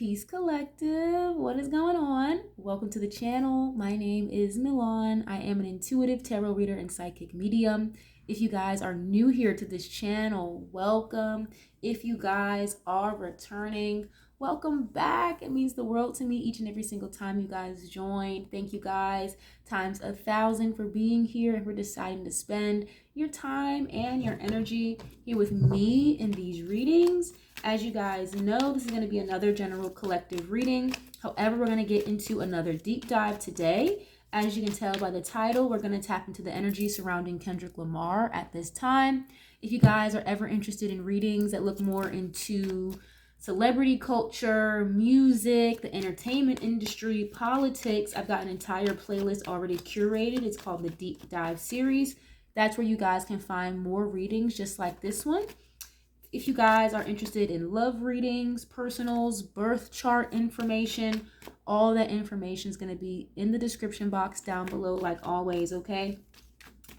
Peace Collective. What is going on? Welcome to the channel. My name is Milan. I am an intuitive tarot reader and psychic medium. If you guys are new here to this channel, welcome. If you guys are returning, welcome back. It means the world to me each and every single time you guys join. Thank you guys times 1,000 for being here and for deciding to spend your time and your energy here with me in these readings. As you guys know, this is going to be another general collective reading. However, we're going to get into another deep dive today. As you can tell by the title, we're going to tap into the energy surrounding Kendrick Lamar at this time. If you guys are ever interested in readings that look more into celebrity culture, music, the entertainment industry, politics, I've got an entire playlist already curated. It's called the Deep Dive series. That's where you guys can find more readings just like this one. If you guys are interested in love readings, personals, birth chart information, all that information is going to be in the description box down below like always, okay?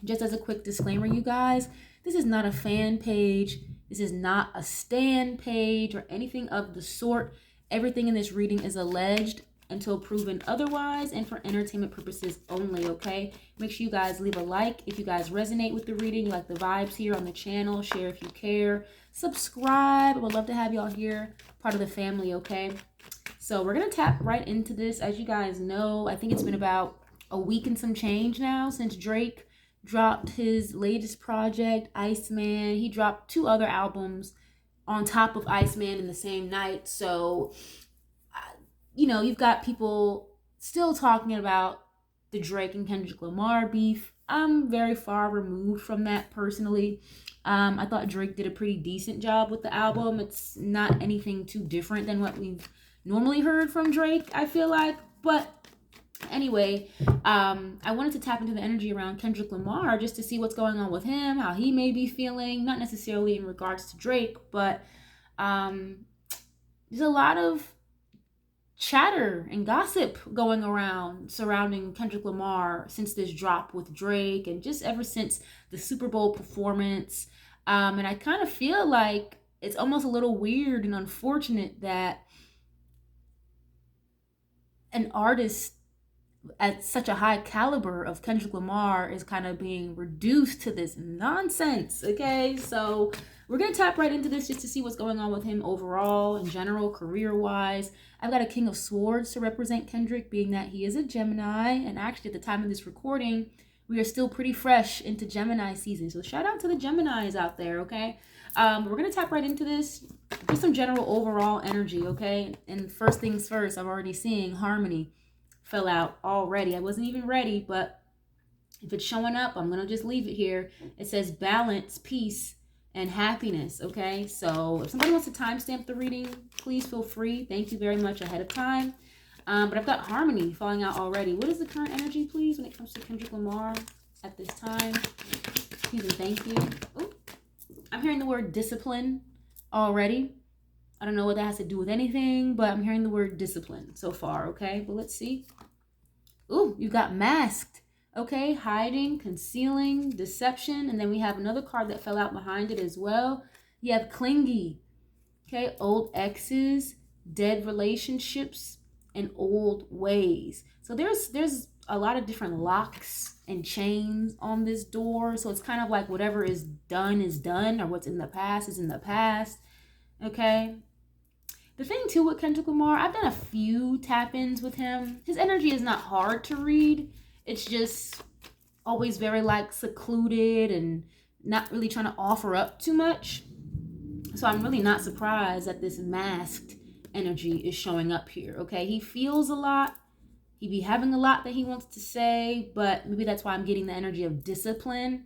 Just as a quick disclaimer, you guys, this is not a fan page. This is not a stan page or anything of the sort. Everything in this reading is alleged until proven otherwise and for entertainment purposes only, okay? Make sure you guys leave a like if you guys resonate with the reading, you like the vibes here on the channel, share if you care, subscribe. I would love to have y'all here, part of the family, okay? So we're gonna tap right into this. As you guys know, I think it's been about a week and some change now since Drake dropped his latest project, Iceman. He dropped 2 other albums on top of Iceman in the same night. So you know, you've got people still talking about the Drake and Kendrick Lamar beef. I'm very far removed from that personally. I thought Drake did a pretty decent job with the album. It's not anything too different than what we've normally heard from Drake, I feel like. But anyway, I wanted to tap into the energy around Kendrick Lamar just to see what's going on with him, how he may be feeling, not necessarily in regards to Drake, but there's a lot of chatter and gossip going around surrounding Kendrick Lamar since this drop with Drake and just ever since the Super Bowl performance. And I kind of feel like it's almost a little weird and unfortunate that an artist at such a high caliber of Kendrick Lamar is kind of being reduced to this nonsense, okay? So we're going to tap right into this just to see what's going on with him overall, in general, career-wise. I've got a King of Swords to represent Kendrick, being that he is a Gemini, and actually at the time of this recording, we are still pretty fresh into Gemini season. So shout out to the Geminis out there, okay? We're going to tap right into this, just some general overall energy, okay? And first things first, I'm already seeing harmony fell out already. I wasn't even ready, but if it's showing up, I'm gonna just leave it here. It says balance, peace, and happiness, okay? So if somebody wants to timestamp the reading, please feel free. Thank you very much ahead of time. But I've got harmony falling out already. What is the current energy, please, when it comes to Kendrick Lamar at this time? Please and thank you. Ooh, I'm hearing the word discipline already. I don't know what that has to do with anything, but I'm hearing the word discipline so far, okay? But let's see. Ooh, you've got masked, okay? Hiding, concealing, deception. And then we have another card that fell out behind it as well. You have clingy, okay? Old exes, dead relationships, and old ways. So there's a lot of different locks and chains on this door. So it's kind of like whatever is done, or what's in the past is in the past, okay? The thing too with Kendrick Lamar, I've done a few tap-ins with him. His energy is not hard to read. It's just always very like secluded and not really trying to offer up too much. So I'm really not surprised that this masked energy is showing up here, okay? He feels a lot. He be having a lot that he wants to say, but maybe that's why I'm getting the energy of discipline.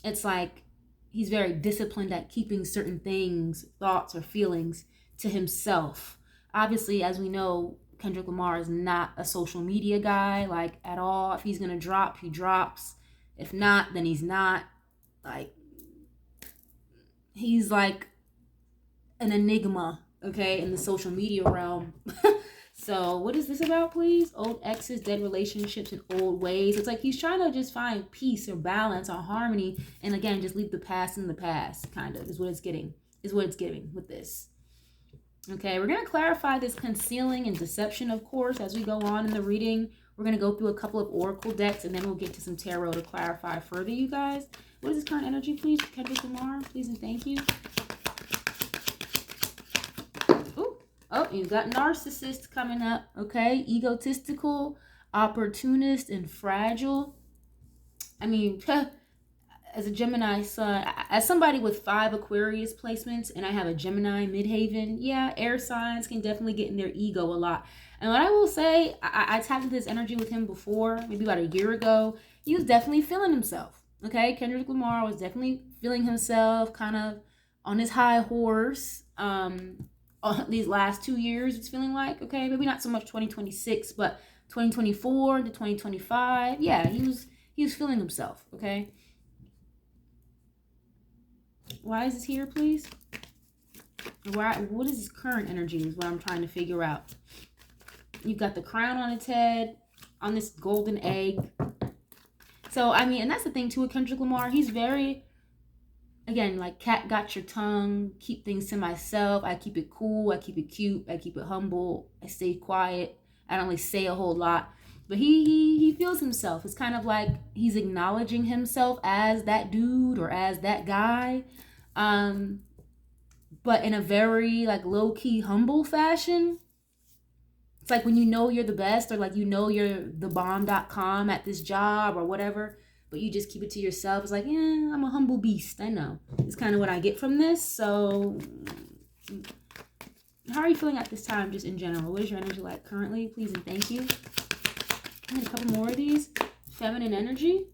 It's like he's very disciplined at keeping certain things, thoughts, or feelings to himself. Obviously, as we know, Kendrick Lamar is not a social media guy, like, at all. If he's gonna drop, he drops. If not, then he's not. Like, he's like an enigma, okay, in the social media realm. So what is this about, please? Old exes, dead relationships, and old ways. It's like he's trying to just find peace or balance or harmony, and again, just leave the past in the past, kind of, is what it's giving with this. Okay, we're going to clarify this concealing and deception, of course, as we go on in the reading. We're going to go through a couple of oracle decks, and then we'll get to some tarot to clarify further, you guys. What is this current energy, please? Kendrick Lamar, please and thank you. Ooh. Oh, you've got narcissist coming up, okay? Egotistical, opportunist, and fragile. I mean, as a Gemini sun, as somebody with 5 Aquarius placements, and I have a Gemini midhaven, yeah, air signs can definitely get in their ego a lot. And what I will say, I tapped into this energy with him before, maybe about a year ago. He was definitely feeling himself, okay? Kendrick Lamar was definitely feeling himself, kind of on his high horse. These last 2 years, it's feeling like, okay, maybe not so much 2026, but 2024 to 2025, yeah, he was feeling himself, okay? Why is this here, please? What is his current energy is what I'm trying to figure out. You've got the crown on its head, on this golden egg. So, I mean, and that's the thing, too, with Kendrick Lamar. He's very, again, like, cat got your tongue, keep things to myself. I keep it cool, I keep it cute, I keep it humble, I stay quiet. I don't really say a whole lot. But he feels himself. It's kind of like he's acknowledging himself as that dude or as that guy. But in a very like low-key humble fashion. It's like when you know you're the best, or like you know you're the bomb.com at this job or whatever, but you just keep it to yourself. It's like, yeah, I'm a humble beast. I know. It's kind of what I get from this. So how are you feeling at this time, just in general? What is your energy like currently? Please and thank you. And a couple more of these. Feminine energy.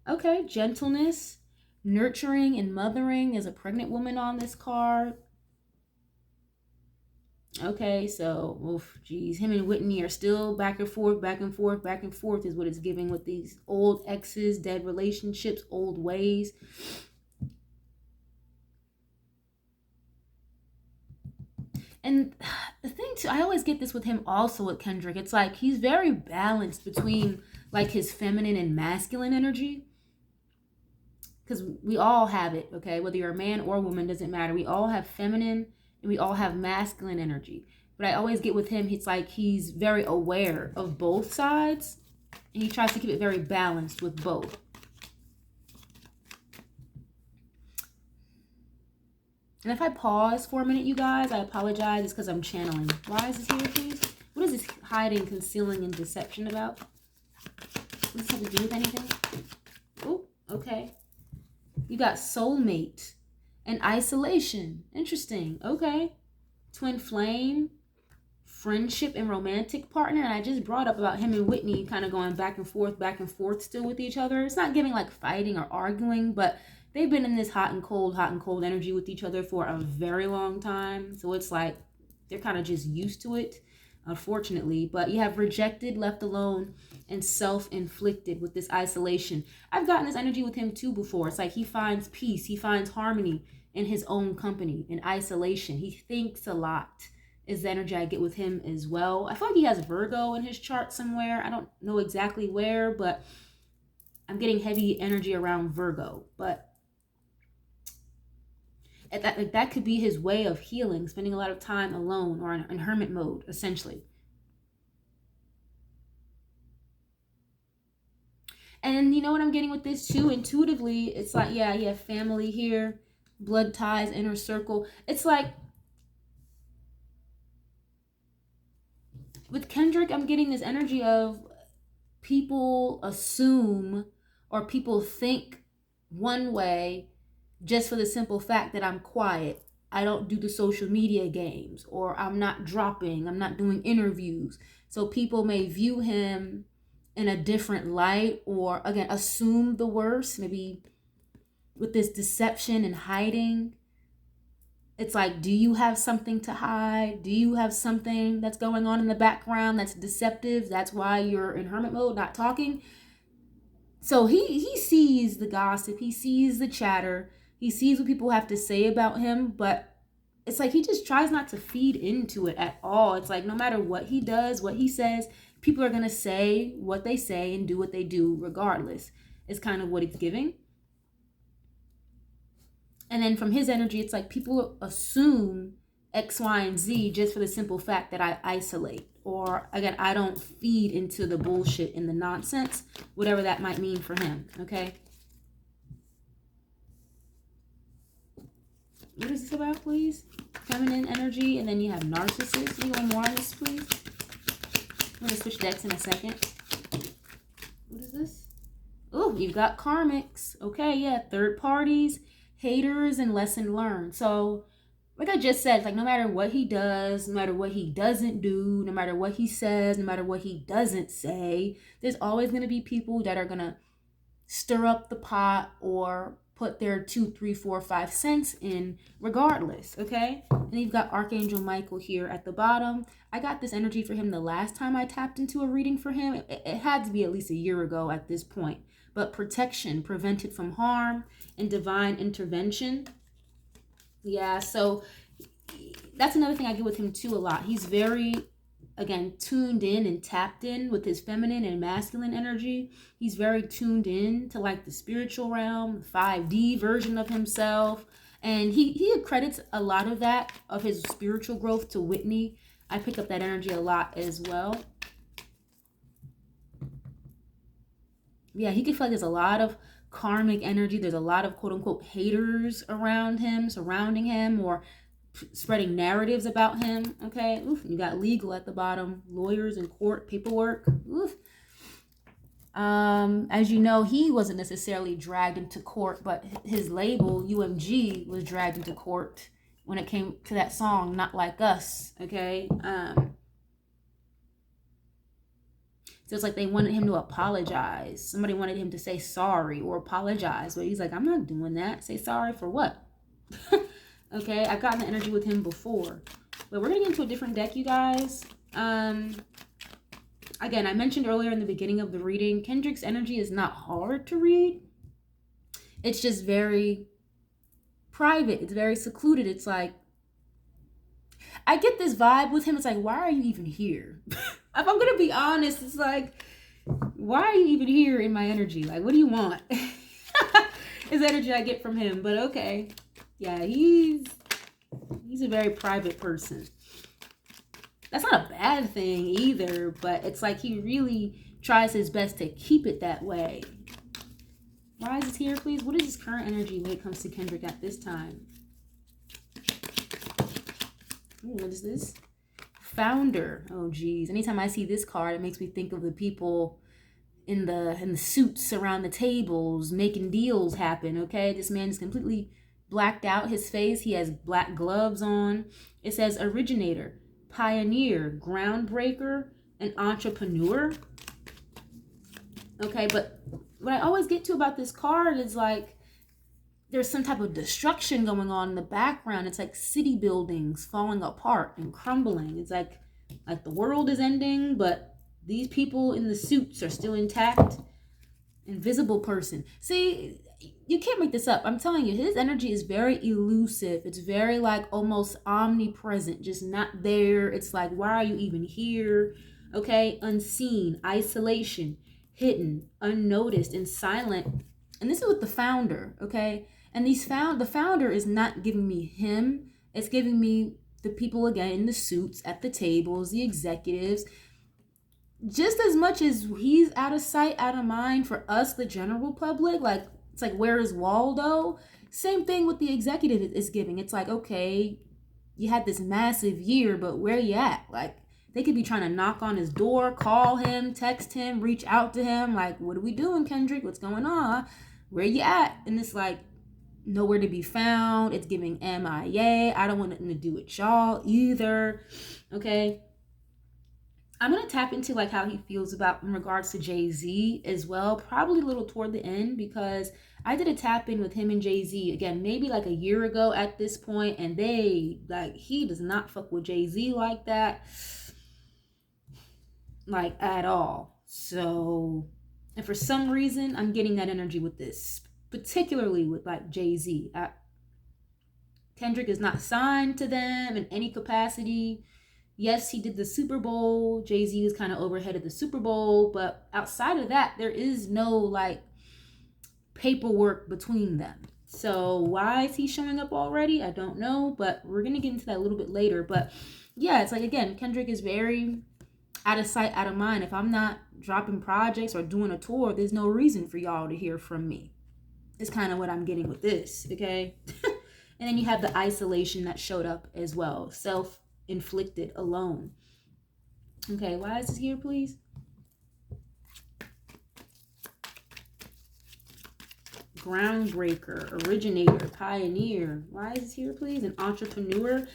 Okay. Gentleness. Nurturing and mothering. There's a pregnant woman on this card. Okay, so, oof, geez. Him and Whitney are still back and forth, back and forth, back and forth is what it's giving with these old exes, dead relationships, old ways. And the thing too, I always get this with him also with Kendrick. It's like he's very balanced between like his feminine and masculine energy. Because we all have it, okay? Whether you're a man or a woman, doesn't matter. We all have feminine and we all have masculine energy. But I always get with him, it's like he's very aware of both sides. And he tries to keep it very balanced with both. And if I pause for a minute, you guys, I apologize. It's because I'm channeling. Why is this here, please? What is this hiding, concealing, and deception about? Does this have to do with anything? Oh, okay. You got soulmate and isolation. Interesting. Okay. Twin flame, friendship, and romantic partner. And I just brought up about him and Whitney kind of going back and forth still with each other. It's not giving like fighting or arguing, but they've been in this hot and cold energy with each other for a very long time. So it's like they're kind of just used to it, unfortunately. But you have rejected, left alone, and self-inflicted with this isolation. I've gotten this energy with him too before. It's like he finds peace, he finds harmony in his own company, in isolation. He thinks a lot is the energy I get with him as well. I feel like he has Virgo in his chart somewhere. I don't know exactly where, but I'm getting heavy energy around Virgo. But that could be his way of healing, spending a lot of time alone or in hermit mode, essentially. And you know what I'm getting with this too? Intuitively, it's like, yeah, you have family here, blood ties, inner circle. It's like, with Kendrick, I'm getting this energy of people assume or people think one way just for the simple fact that I'm quiet. I don't do the social media games, or I'm not dropping, I'm not doing interviews. So people may view him in a different light, or again, assume the worst, maybe with this deception and hiding. It's like, do you have something to hide? Do you have something that's going on in the background that's deceptive? That's why you're in hermit mode, not talking. So he sees the gossip, he sees the chatter, he sees what people have to say about him, but it's like he just tries not to feed into it at all. It's like no matter what he does, what he says, people are going to say what they say and do what they do regardless. It's kind of what it's giving. And then from his energy, it's like people assume X, Y, and Z just for the simple fact that I isolate. Or again, I don't feed into the bullshit and the nonsense, whatever that might mean for him, okay? What is this about, please? Feminine energy, and then you have narcissist. Can you go more on this, please? I'm going to switch decks in a second. What is this? Oh, you've got karmics. Okay, yeah, third parties, haters, and lesson learned. So, like I just said, like no matter what he does, no matter what he doesn't do, no matter what he says, no matter what he doesn't say, there's always going to be people that are going to stir up the pot or put their 2, 3, 4, 5 cents in regardless, okay? And you've got Archangel Michael here at the bottom. I got this energy for him the last time I tapped into a reading for him. It had to be at least a year ago at this point. But protection, prevented from harm, and divine intervention. Yeah, so that's another thing I get with him too a lot. He's very, again, tuned in and tapped in with his feminine and masculine energy. He's very tuned in to like the spiritual realm, 5D version of himself. And he accredits a lot of that, of his spiritual growth, to Whitney. I pick up that energy a lot as well. Yeah, he can feel like there's a lot of karmic energy. There's a lot of quote unquote haters around him, surrounding him, or spreading narratives about him. Okay. Oof. You got legal at the bottom, lawyers and court paperwork. Oof. As you know, he wasn't necessarily dragged into court, but his label UMG was dragged into court when it came to that song Not Like Us. Okay. So it's like they wanted him to apologize. Somebody wanted him to say sorry or apologize. But he's like, I'm not doing that. Say sorry for what? Okay, I've gotten the energy with him before. But we're going to get into a different deck, you guys. Again, I mentioned earlier in the beginning of the reading, Kendrick's energy is not hard to read. It's just very private. It's very secluded. It's like, I get this vibe with him. It's like, why are you even here? If I'm going to be honest, it's like, why are you even here in my energy? Like, what do you want? Is energy I get from him. But okay. Yeah, he's a very private person. That's not a bad thing either, but it's like he really tries his best to keep it that way. Why is this here, please? What is his current energy when it comes to Kendrick at this time? Ooh, what is this? Founder. Oh geez. Anytime I see this card, it makes me think of the people in the suits around the tables making deals happen. Okay, this man is completely blacked out. His face. He has black gloves on. It says originator, pioneer, groundbreaker, and entrepreneur. Okay, but what I always get to about this card is like there's some type of destruction going on in the background. It's like city buildings falling apart and crumbling. It's like the world is ending, but these people in the suits are still intact. Invisible person. See, you can't make this up. I'm telling you, his energy is very elusive. It's very like almost omnipresent, just not there. It's like, why are you even here? Okay, unseen, isolation, hidden, unnoticed, and silent. And this is with the founder, okay? And the founder is not giving me him. It's giving me the people, again, in the suits, at the tables, the executives. Just as much as he's out of sight, out of mind for us, the general public, like, it's like, where is Waldo? Same thing with the executive is giving. It's like, okay, you had this massive year, but where you at? Like, they could be trying to knock on his door, call him, text him, reach out to him. Like, what are we doing, Kendrick? What's going on? Where you at? And it's like, nowhere to be found. It's giving MIA. I don't want nothing to do with y'all either. Okay. I'm going to tap into like how he feels about in regards to Jay-Z as well. Probably a little toward the end, because I did a tap in with him and Jay-Z again, maybe like a year ago at this point. And he does not fuck with Jay-Z like that. Like at all. So, and for some reason, I'm getting that energy with this, particularly with like Jay-Z. Kendrick is not signed to them in any capacity. Yes, he did the Super Bowl. Jay-Z was kind of overhead of the Super Bowl, but outside of that, there is no like paperwork between them. So why is he showing up already? I don't know, but we're going to get into that a little bit later. But yeah, it's like, again, Kendrick is very out of sight, out of mind. If I'm not dropping projects or doing a tour, there's no reason for y'all to hear from me. It's kind of what I'm getting with this, okay? And then you have the isolation that showed up as well. Self-inflicted, alone. Okay, why is this here, please? Groundbreaker, originator, pioneer. Why is this here, please? An entrepreneur.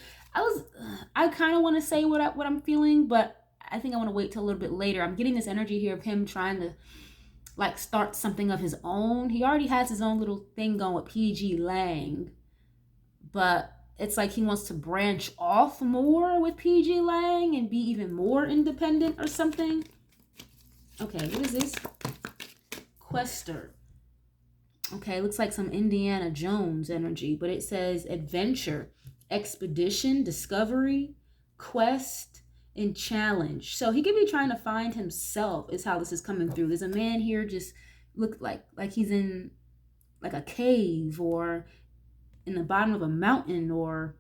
I kind of want to say what I'm feeling, but I think I want to wait till a little bit later. I'm getting this energy here of him trying to like start something of his own. He already has his own little thing going with PG Lang, but it's like he wants to branch off more with PG Lang and be even more independent or something. Okay, what is this? Quester. Okay, looks like some Indiana Jones energy, but it says adventure, expedition, discovery, quest, and challenge. So he could be trying to find himself is how this is coming through. There's a man here just look like he's in like a cave or in the bottom of a mountain, or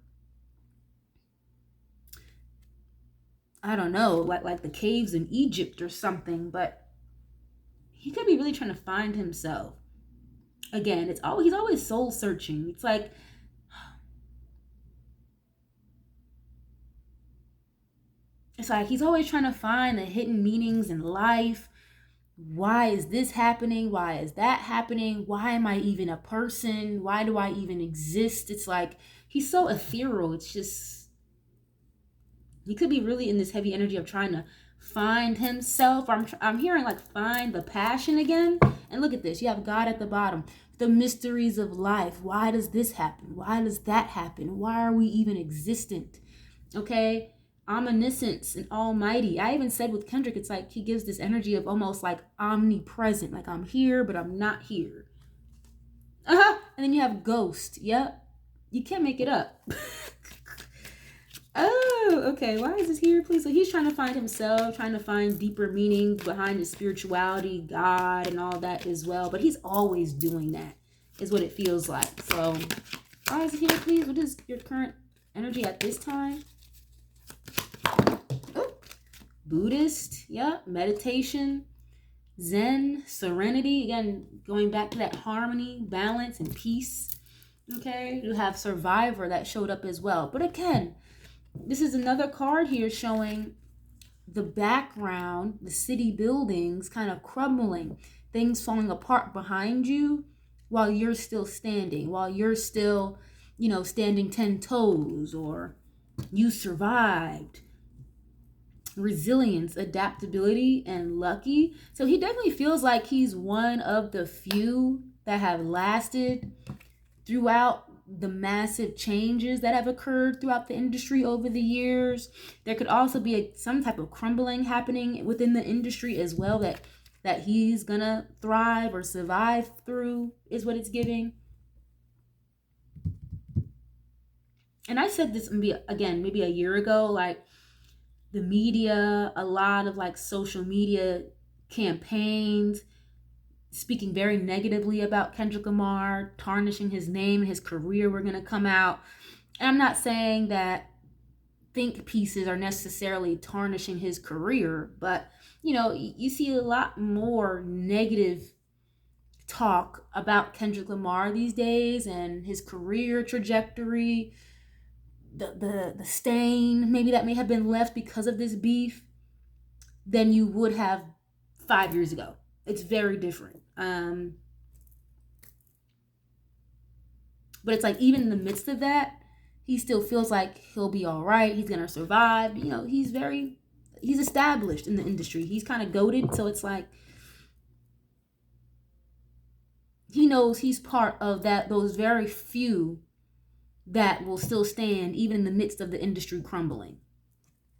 I don't know, like the caves in Egypt or something, but he could be really trying to find himself. Again, he's always soul searching. It's like he's always trying to find the hidden meanings in life. Why is this happening? Why is that happening? Why am I even a person? Why do I even exist? It's like he's so ethereal. It's just, he could be really in this heavy energy of trying to find himself. I'm hearing like find the passion again. And look at this. You have God at the bottom. The mysteries of life. Why does this happen? Why does that happen? Why are we even existent? Okay. Omniscience and almighty. I even said with Kendrick, it's like he gives this energy of almost like omnipresent, like I'm here but I'm not here. And then you have ghost. Yep, you can't make it up. Oh, okay, why is this here, please? So he's trying to find himself, trying to find deeper meaning behind his spirituality, God, and all that as well. But he's always doing that, is what it feels like. So why is it here, please? What is your current energy at this time? Buddhist, yeah, meditation, Zen, serenity, again, going back to that harmony, balance, and peace. Okay, you have survivor that showed up as well. But again, this is another card here showing the background, the city buildings kind of crumbling, things falling apart behind you while you're still standing, while you're still, standing 10 toes, or you survived. Resilience, adaptability, and lucky. So he definitely feels like he's one of the few that have lasted throughout the massive changes that have occurred throughout the industry over the years. There could also be some type of crumbling happening within the industry as well that he's gonna thrive or survive through, is what it's giving. And I said this maybe a year ago, like the media, a lot of like social media campaigns speaking very negatively about Kendrick Lamar, tarnishing his name and his career were going to come out. And I'm not saying that think pieces are necessarily tarnishing his career, but you see a lot more negative talk about Kendrick Lamar these days and his career trajectory, the stain maybe that may have been left because of this beef than you would have 5 years ago. It's very different. But it's like even in the midst of that, he still feels like he'll be all right. He's gonna survive. He's established in the industry. He's kind of goated, so it's like he knows he's part of those very few that will still stand even in the midst of the industry crumbling.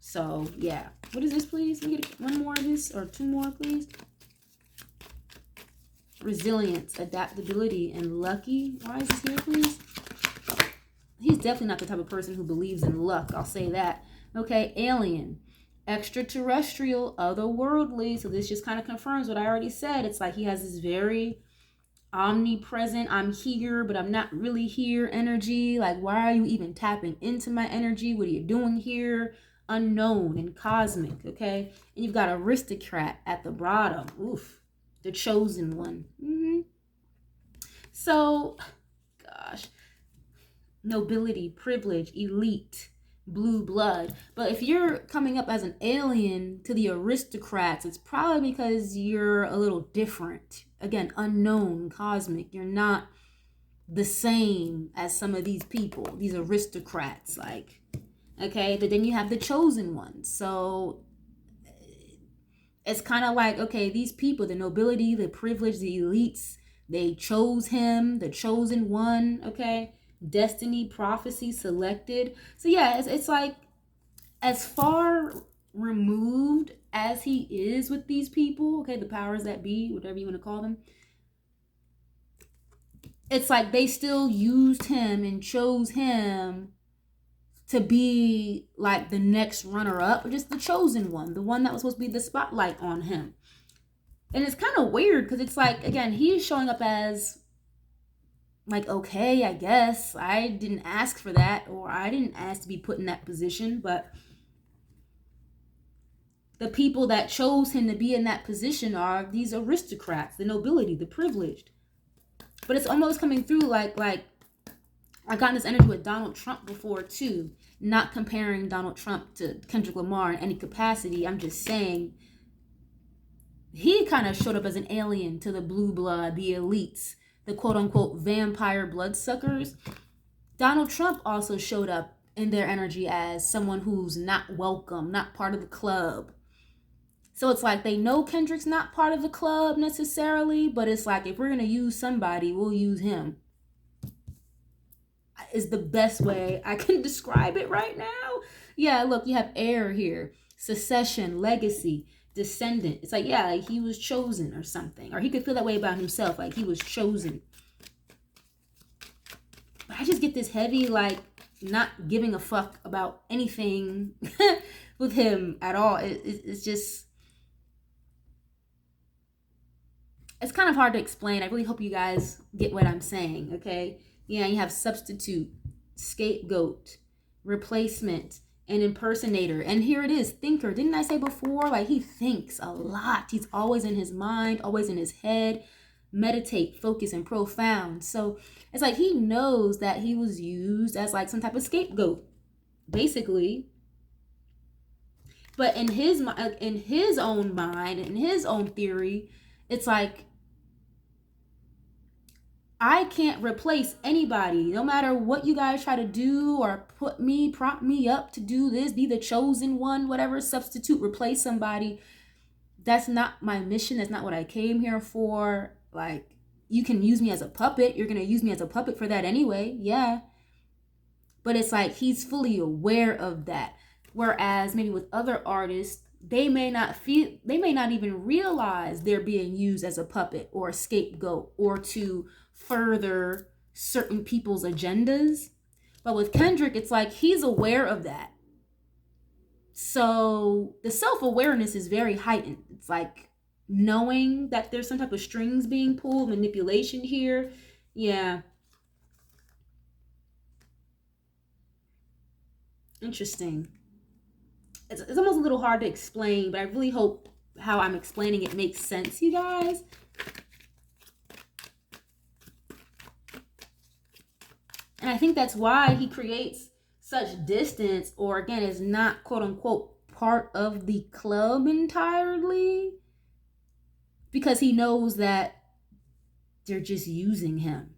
So yeah, what is this, please? Let me get one more of this, or two more, please. Resilience, adaptability, and lucky. Why is this here, please? He's definitely not the type of person who believes in luck, I'll say that. Okay, alien, extraterrestrial, otherworldly. So this just kind of confirms what I already said. It's like he has this very omnipresent, I'm here, but I'm not really here energy. Like, why are you even tapping into my energy? What are you doing here? Unknown and cosmic, okay? And you've got aristocrat at the bottom. Oof, the chosen one. So, gosh, nobility, privilege, elite, blue blood. But if you're coming up as an alien to the aristocrats, it's probably because you're a little different. Again, unknown, cosmic. You're not the same as some of these people, these aristocrats, like, okay? But then you have the chosen ones. So it's kind of like, okay, these people, the nobility, the privilege, the elites, they chose him, the chosen one, okay? Destiny, prophecy, selected. So yeah, it's like, as far removed as he is with these people, okay, the powers that be, whatever you want to call them, it's like they still used him and chose him to be like the next runner-up, just the chosen one, the one that was supposed to be the spotlight on him. And it's kind of weird because it's like, again, he's showing up as like, okay, I guess I didn't ask for that, or I didn't ask to be put in that position, but the people that chose him to be in that position are these aristocrats, the nobility, the privileged. But it's almost coming through like I got this energy with Donald Trump before too. Not comparing Donald Trump to Kendrick Lamar in any capacity. I'm just saying he kind of showed up as an alien to the blue blood, the elites, the quote unquote vampire bloodsuckers. Donald Trump also showed up in their energy as someone who's not welcome, not part of the club. So it's like they know Kendrick's not part of the club necessarily, but it's like, if we're going to use somebody, we'll use him. Is the best way I can describe it right now. Yeah, look, you have heir here, succession, legacy, descendant. It's like, yeah, like he was chosen or something. Or he could feel that way about himself, like he was chosen. But I just get this heavy, like, not giving a fuck about anything with him at all. It's just, it's kind of hard to explain. I really hope you guys get what I'm saying, okay? Yeah, you have substitute, scapegoat, replacement, and impersonator. And here it is, thinker. Didn't I say before? Like, he thinks a lot. He's always in his mind, always in his head. Meditate, focus, and profound. So it's like he knows that he was used as like some type of scapegoat, basically. But in his own mind, in his own theory, it's like, I can't replace anybody, no matter what you guys try to do or prop me up to do this, be the chosen one, whatever, substitute, replace somebody. That's not my mission. That's not what I came here for. Like, you can use me as a puppet. You're going to use me as a puppet for that anyway. Yeah. But it's like he's fully aware of that. Whereas maybe with other artists, they may not even realize they're being used as a puppet or a scapegoat or to further certain people's agendas. But with Kendrick, it's like he's aware of that. So the self-awareness is very heightened. It's like knowing that there's some type of strings being pulled, manipulation here. Yeah. Interesting. It's almost a little hard to explain, but I really hope how I'm explaining it makes sense, you guys. And I think that's why he creates such distance, or again, is not quote unquote part of the club entirely, because he knows that they're just using him.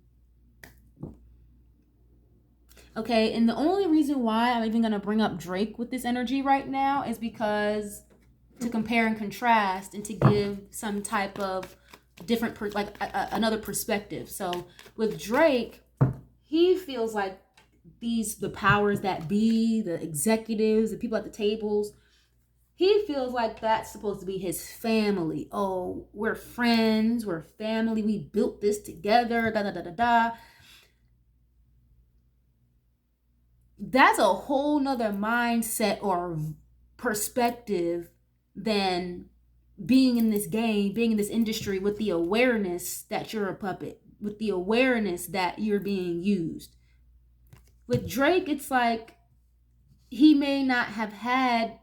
Okay, and the only reason why I'm even going to bring up Drake with this energy right now is because to compare and contrast and to give some type of different, another perspective. So with Drake, he feels like the powers that be, the executives, the people at the tables, he feels like that's supposed to be his family. Oh, we're friends, we're family, we built this together, da da da da da. That's a whole nother mindset or perspective than being in this game, being in this industry with the awareness that you're a puppet, with the awareness that you're being used. With Drake, it's like he may not have had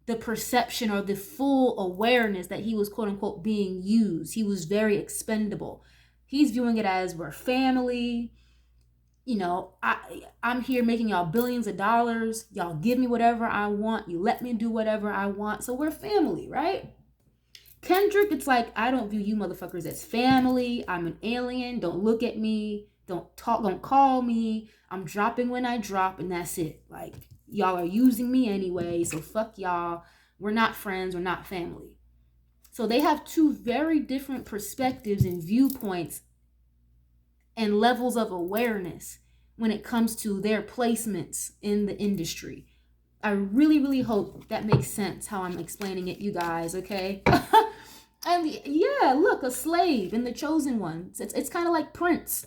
the perception or the full awareness that he was quote unquote being used. He was very expendable. He's viewing it as we're family. You know, I'm here making y'all billions of dollars. Y'all give me whatever I want. You let me do whatever I want. So we're family, right? Kendrick, it's like, I don't view you motherfuckers as family. I'm an alien. Don't look at me. Don't talk. Don't call me. I'm dropping when I drop, and that's it. Like, y'all are using me anyway, so fuck y'all. We're not friends. We're not family. So they have two very different perspectives and viewpoints and levels of awareness when it comes to their placements in the industry. I really, really hope that makes sense how I'm explaining it, you guys, okay? And yeah, look, a slave in The Chosen One. It's kind of like Prince.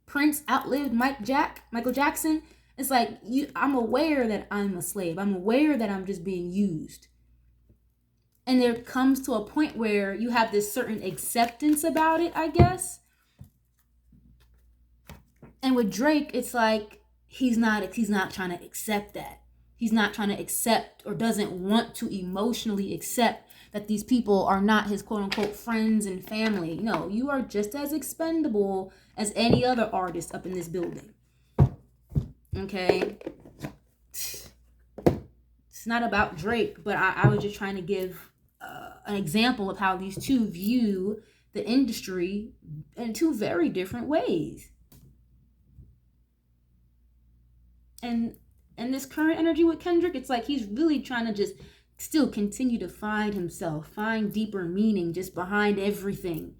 Prince outlived Michael Jackson. It's like, I'm aware that I'm a slave. I'm aware that I'm just being used. And there comes to a point where you have this certain acceptance about it, I guess. And with Drake, it's like he's not trying to accept that. He's not trying to accept or doesn't want to emotionally accept that these people are not his quote unquote friends and family. No, you are just as expendable as any other artist up in this building. Okay? It's not about Drake, but I was just trying to give an example of how these two view the industry in two very different ways. And this current energy with Kendrick, it's like he's really trying to just still continue to find himself, find deeper meaning just behind everything.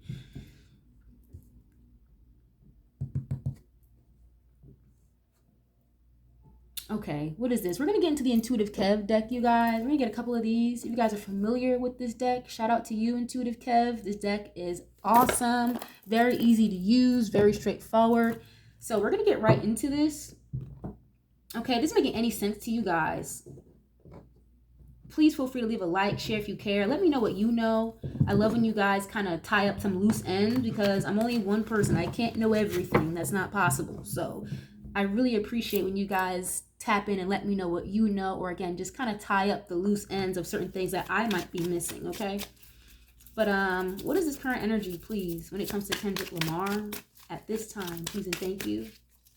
Okay, what is this? We're going to get into the Intuitive Kev deck, you guys. We're going to get a couple of these. If you guys are familiar with this deck, shout out to you, Intuitive Kev. This deck is awesome, very easy to use, very straightforward. So we're going to get right into this. Okay, this is making any sense to you guys. Please feel free to leave a like, share if you care. Let me know what you know. I love when you guys kind of tie up some loose ends because I'm only one person. I can't know everything. That's not possible. So I really appreciate when you guys tap in and let me know what you know, or again, just kind of tie up the loose ends of certain things that I might be missing, okay? But what is this current energy, please, when it comes to Kendrick Lamar at this time? Please and thank you.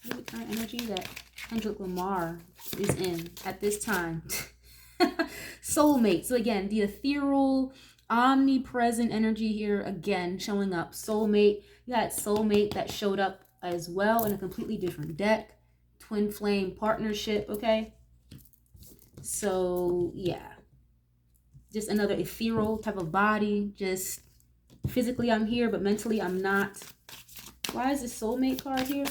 What is the current energy that Kendrick Lamar is in at this time? Soulmate. So again, the ethereal, omnipresent energy here again showing up. Soulmate. You got soulmate that showed up as well in a completely different deck. Twin flame partnership. Okay. So yeah, just another ethereal type of body. Just physically I'm here, but mentally I'm not. Why is this soulmate card here?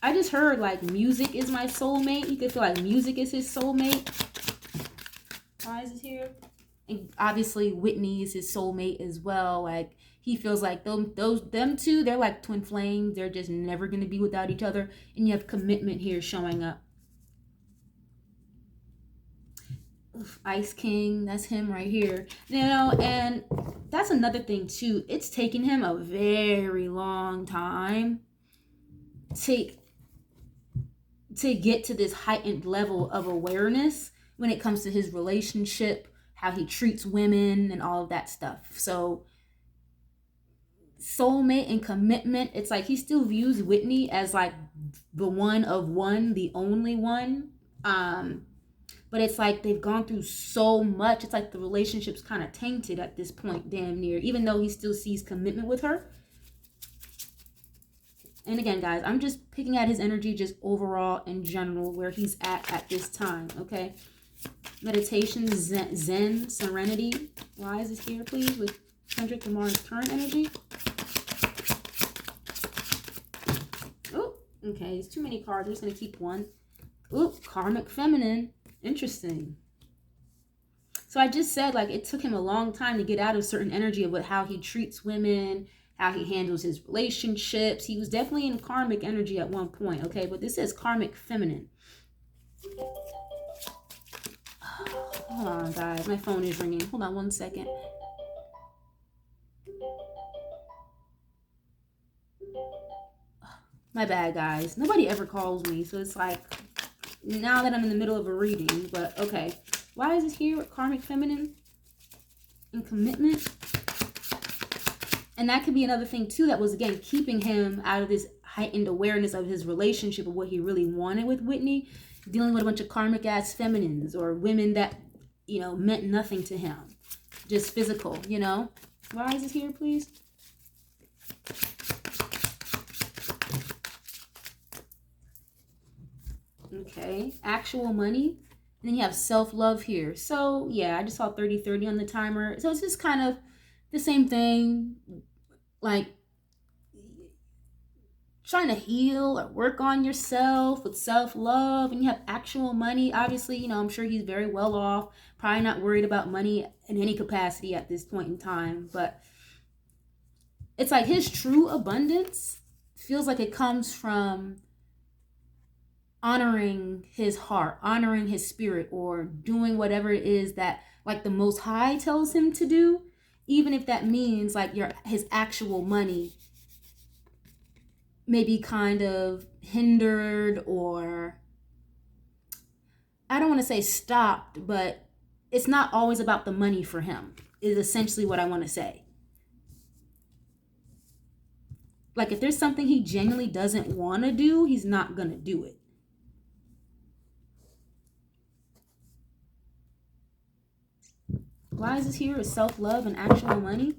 I just heard like music is my soulmate. You could feel like music is his soulmate. Why is it here? And obviously Whitney is his soulmate as well. Like he feels like them two, they're like twin flames. They're just never going to be without each other. And you have commitment here showing up. Oof, Ice King, that's him right here. You know, and that's another thing too. It's taken him a very long time to get to this heightened level of awareness when it comes to his relationship, how he treats women and all of that stuff. So soulmate and commitment, it's like he still views Whitney as like the one of one, the only one. But it's like they've gone through so much. It's like the relationship's kind of tainted at this point, damn near, even though he still sees commitment with her. And again, guys, I'm just picking at his energy just overall in general, where he's at this time, okay? Meditation, Zen, Serenity. Why is this here, please, with Kendrick Lamar's current energy? Oh, okay, there's too many cards. I'm just going to keep one. Oh, Karmic Feminine. Interesting. So I just said, like, it took him a long time to get out of certain energy of how he treats women, how he handles his relationships. He was definitely in karmic energy at one point, okay? But this says Karmic Feminine. Hold on, guys. My phone is ringing. Hold on one second. My bad, guys. Nobody ever calls me, so it's like, now that I'm in the middle of a reading, but okay. Why is this here with karmic feminine and commitment? And that could be another thing too that was, again, keeping him out of this heightened awareness of his relationship of what he really wanted with Whitney, dealing with a bunch of karmic ass feminines or women that, you know, meant nothing to him, just physical, you know. Why is this here, please? Okay, actual money. And then you have self-love here. So yeah, I just saw 30-30 on the timer. So it's just kind of the same thing, like trying to heal or work on yourself with self-love. And you have actual money. Obviously, you know, I'm sure he's very well off, probably not worried about money in any capacity at this point in time. But it's like his true abundance feels like it comes from honoring his heart, honoring his spirit, or doing whatever it is that like the Most High tells him to do, even if that means like his actual money may be kind of hindered, or I don't want to say stopped, but it's not always about the money for him, is essentially what I want to say. Like if there's something he genuinely doesn't want to do, he's not going to do it. Why is this here? Is self-love and actual money?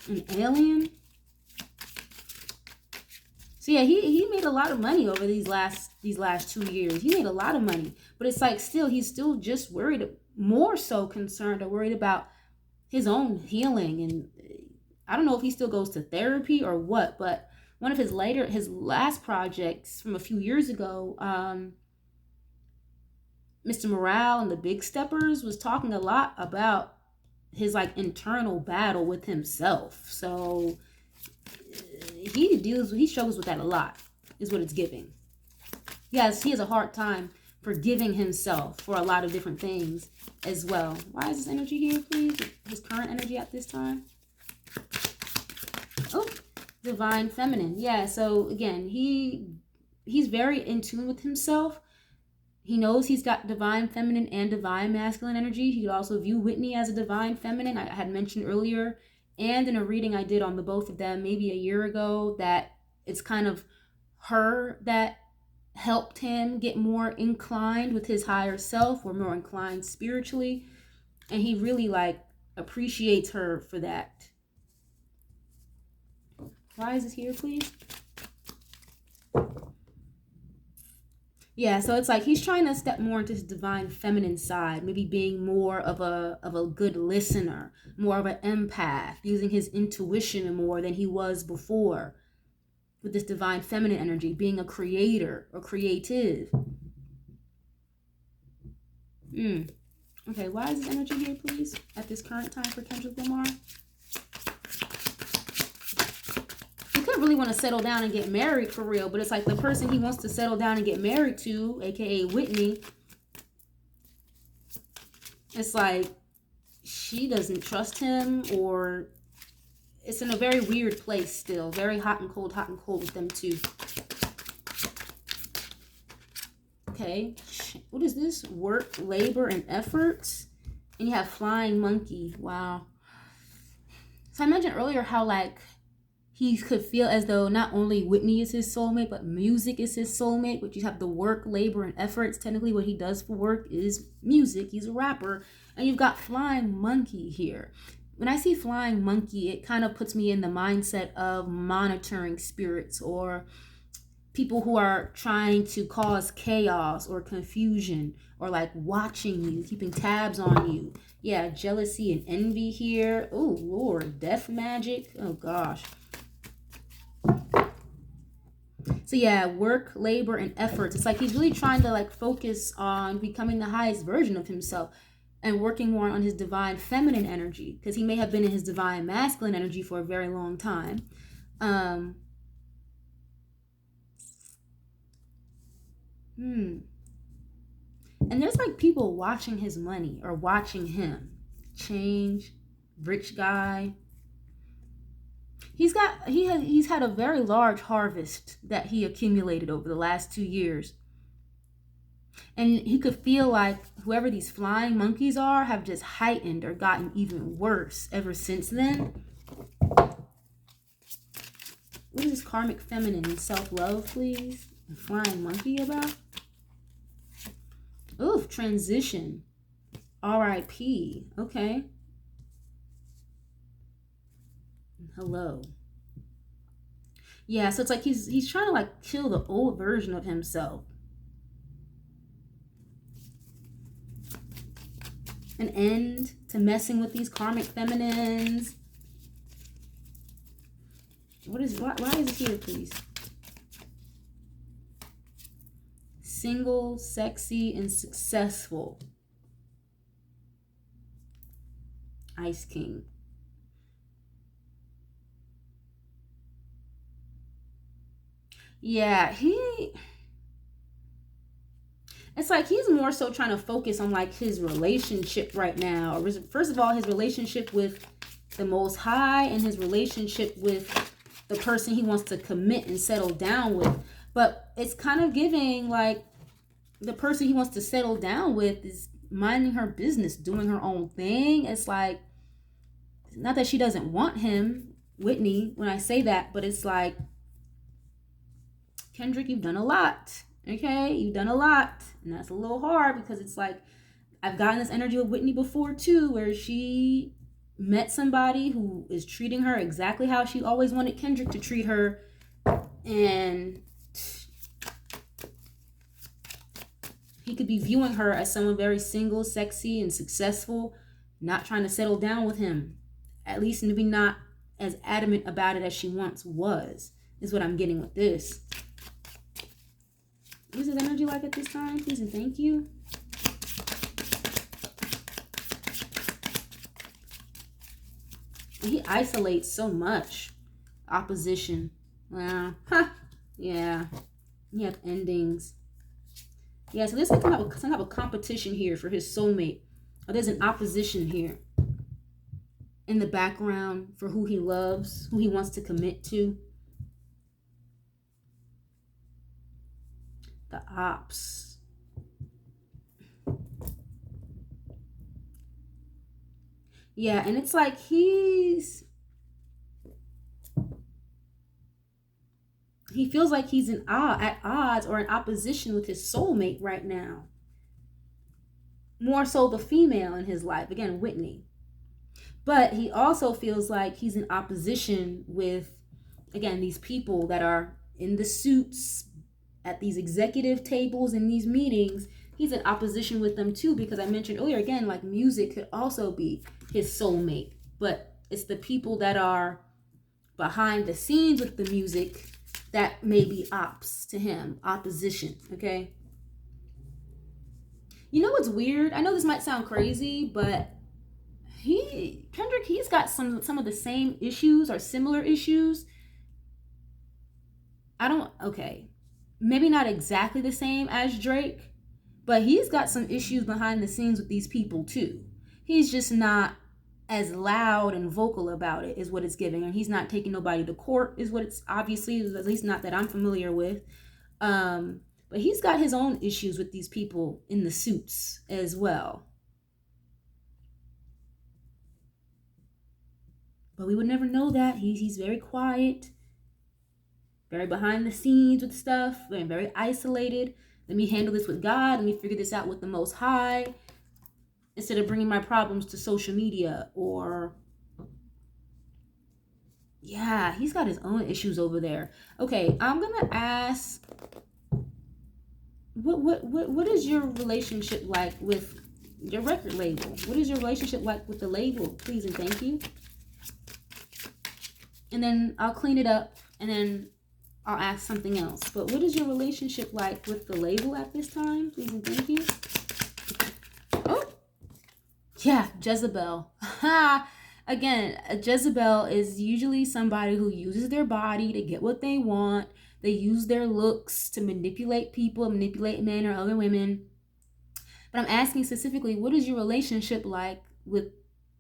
An alien? So yeah, he made a lot of money over these last 2 years. He made a lot of money. But it's like still, he's still just worried, more so concerned or worried about his own healing. And I don't know if he still goes to therapy or what, but one of his last projects from a few years ago, Mr. Morale and the Big Steppers was talking a lot about his like internal battle with himself. So he struggles with that a lot, is what it's giving. Yes, he has a hard time forgiving himself for a lot of different things as well. Why is this energy here, please? His current energy at this time. Oh, divine feminine. Yeah, so again, he's very in tune with himself. He knows he's got divine feminine and divine masculine energy. He could also view Whitney as a divine feminine. I had mentioned earlier, and in a reading I did on the both of them maybe a year ago, that it's kind of her that helped him get more inclined with his higher self, or more inclined spiritually. And he really like appreciates her for that. Why is this here, please? Yeah, so it's like he's trying to step more into his divine feminine side, maybe being more of a good listener, more of an empath, using his intuition more than he was before with this divine feminine energy, being a creator or creative. Okay, why is this energy here, please, at this current time for Kendrick Lamar? Really want to settle down and get married for real, but it's like the person he wants to settle down and get married to, aka Whitney, it's like she doesn't trust him, or it's in a very weird place still. Very hot and cold with them too. Okay, what is this? Work, labor, and efforts. And you have flying monkey. Wow. So I mentioned earlier how like he could feel as though not only Whitney is his soulmate, but music is his soulmate, which you have the work, labor, and efforts. Technically what he does for work is music. He's a rapper. And you've got flying monkey here. When I see flying monkey, it kind of puts me in the mindset of monitoring spirits, or people who are trying to cause chaos or confusion, or like watching you, keeping tabs on you. Yeah, jealousy and envy here. Oh, Lord, death magic. Oh, gosh. So yeah, work, labor, and efforts. It's like he's really trying to like focus on becoming the highest version of himself and working more on his divine feminine energy, because he may have been in his divine masculine energy for a very long time. And there's like people watching his money or watching him. Change, rich guy. He's had a very large harvest that he accumulated over the last 2 years. And he could feel like whoever these flying monkeys are have just heightened or gotten even worse ever since then. What is this karmic feminine and self-love, please? A flying monkey about? Oof, transition. R.I.P. Okay. Hello. Yeah, so it's like he's trying to like kill the old version of himself. An end to messing with these karmic feminines. Why is it here, please? Single, sexy, and successful. Ice King. Yeah, it's like he's more so trying to focus on like his relationship right now. First of all, his relationship with the Most High and his relationship with the person he wants to commit and settle down with. But it's kind of giving like the person he wants to settle down with is minding her business, doing her own thing. It's like, not that she doesn't want him, Whitney, when I say that, but it's like, Kendrick, you've done a lot. Okay, you've done a lot. And that's a little hard because it's like, I've gotten this energy with Whitney before too, where she met somebody who is treating her exactly how she always wanted Kendrick to treat her. And he could be viewing her as someone very single, sexy, and successful, not trying to settle down with him. At least maybe not as adamant about it as she once was, is what I'm getting with this. What is his energy like at this time? Please and thank you. He isolates so much. Opposition. Wow. Huh. Yeah. You have endings. Yeah, so there's some type of competition here for his soulmate. Or there's an opposition here in the background for who he loves, who he wants to commit to. The ops. Yeah, and it's like he feels like he's at odds or in opposition with his soulmate right now. More so the female in his life, again, Whitney. But he also feels like he's in opposition with, again, these people that are in the suits at these executive tables in these meetings. He's in opposition with them too, because I mentioned earlier, again, like music could also be his soulmate. But it's the people that are behind the scenes with the music that may be ops to him, opposition, okay? You know what's weird? I know this might sound crazy, but Kendrick, he's got some of the same issues or similar issues. Okay, maybe not exactly the same as Drake, but he's got some issues behind the scenes with these people too. He's just not as loud and vocal about it, is what it's giving. And he's not taking nobody to court, is what it's obviously, at least not that I'm familiar with. But he's got his own issues with these people in the suits as well. But we would never know that. He's very quiet, very behind the scenes with stuff, very isolated. Let me handle this with God. Let me figure this out with the Most High, instead of bringing my problems to social media. Or, yeah, he's got his own issues over there. Okay, I'm gonna ask, what is your relationship like with your record label? What is your relationship like with the label? Please and thank you. And then I'll clean it up, and then I'll ask something else. But what is your relationship like with the label at this time? Please and thank you. Oh, yeah, Jezebel. Again, a Jezebel is usually somebody who uses their body to get what they want. They use their looks to manipulate people, manipulate men or other women. But I'm asking specifically, what is your relationship like with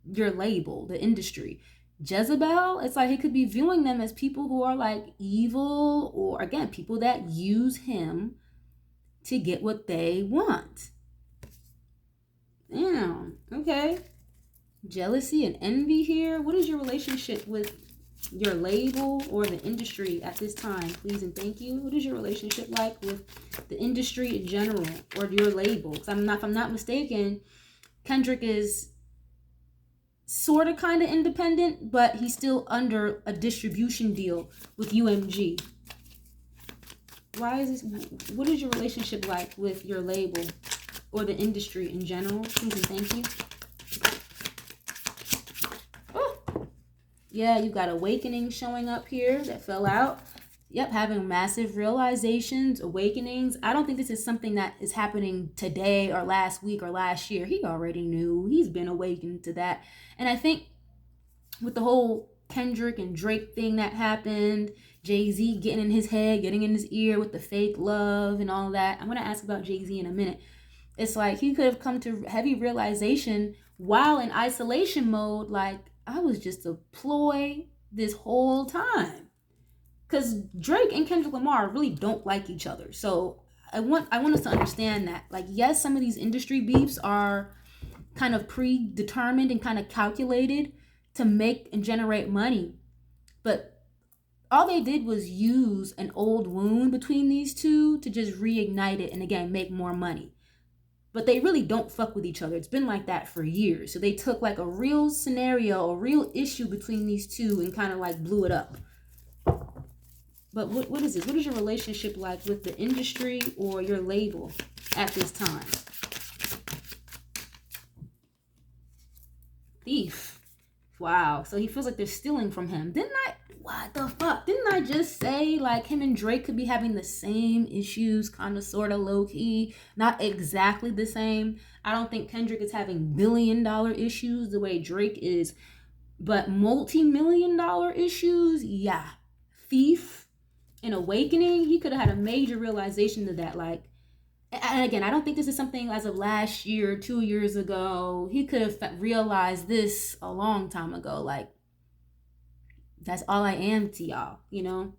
your label, the industry? Jezebel, it's like he could be viewing them as people who are like evil, or again, people that use him to get what they want. Damn, okay. Jealousy and envy here. What is your relationship with your label or the industry at this time? Please and thank you. What is your relationship like with the industry in general or your label? Because if I'm not mistaken, Kendrick is sort of kind of independent, but he's still under a distribution deal with UMG. Why is this? What is your relationship like with your label or the industry in general? Please and thank you. Oh. Yeah, you got awakening showing up here that fell out. Yep, having massive realizations, awakenings. I don't think this is something that is happening today or last week or last year. He already knew. He's been awakened to that. And I think with the whole Kendrick and Drake thing that happened, Jay-Z getting in his head, getting in his ear with the fake love and all that. I'm going to ask about Jay-Z in a minute. It's like he could have come to heavy realization while in isolation mode, like, I was just a ploy this whole time. Because Drake and Kendrick Lamar really don't like each other. So I want us to understand that. Like, yes, some of these industry beefs are kind of predetermined and kind of calculated to make and generate money. But all they did was use an old wound between these two to just reignite it and, again, make more money. But they really don't fuck with each other. It's been like that for years. So they took like a real scenario, a real issue between these two and kind of like blew it up. But what is this? What is your relationship like with the industry or your label at this time? Thief. Wow. So he feels like they're stealing from him. What the fuck? Didn't I just say like him and Drake could be having the same issues, kind of, sort of, low key, not exactly the same. I don't think Kendrick is having billion-dollar issues the way Drake is, but multi-million-dollar issues, yeah. Thief. An awakening, he could have had a major realization to that. Like, and again, I don't think this is something as of last year, 2 years ago. He could have realized this a long time ago. Like, that's all I am to y'all, you know?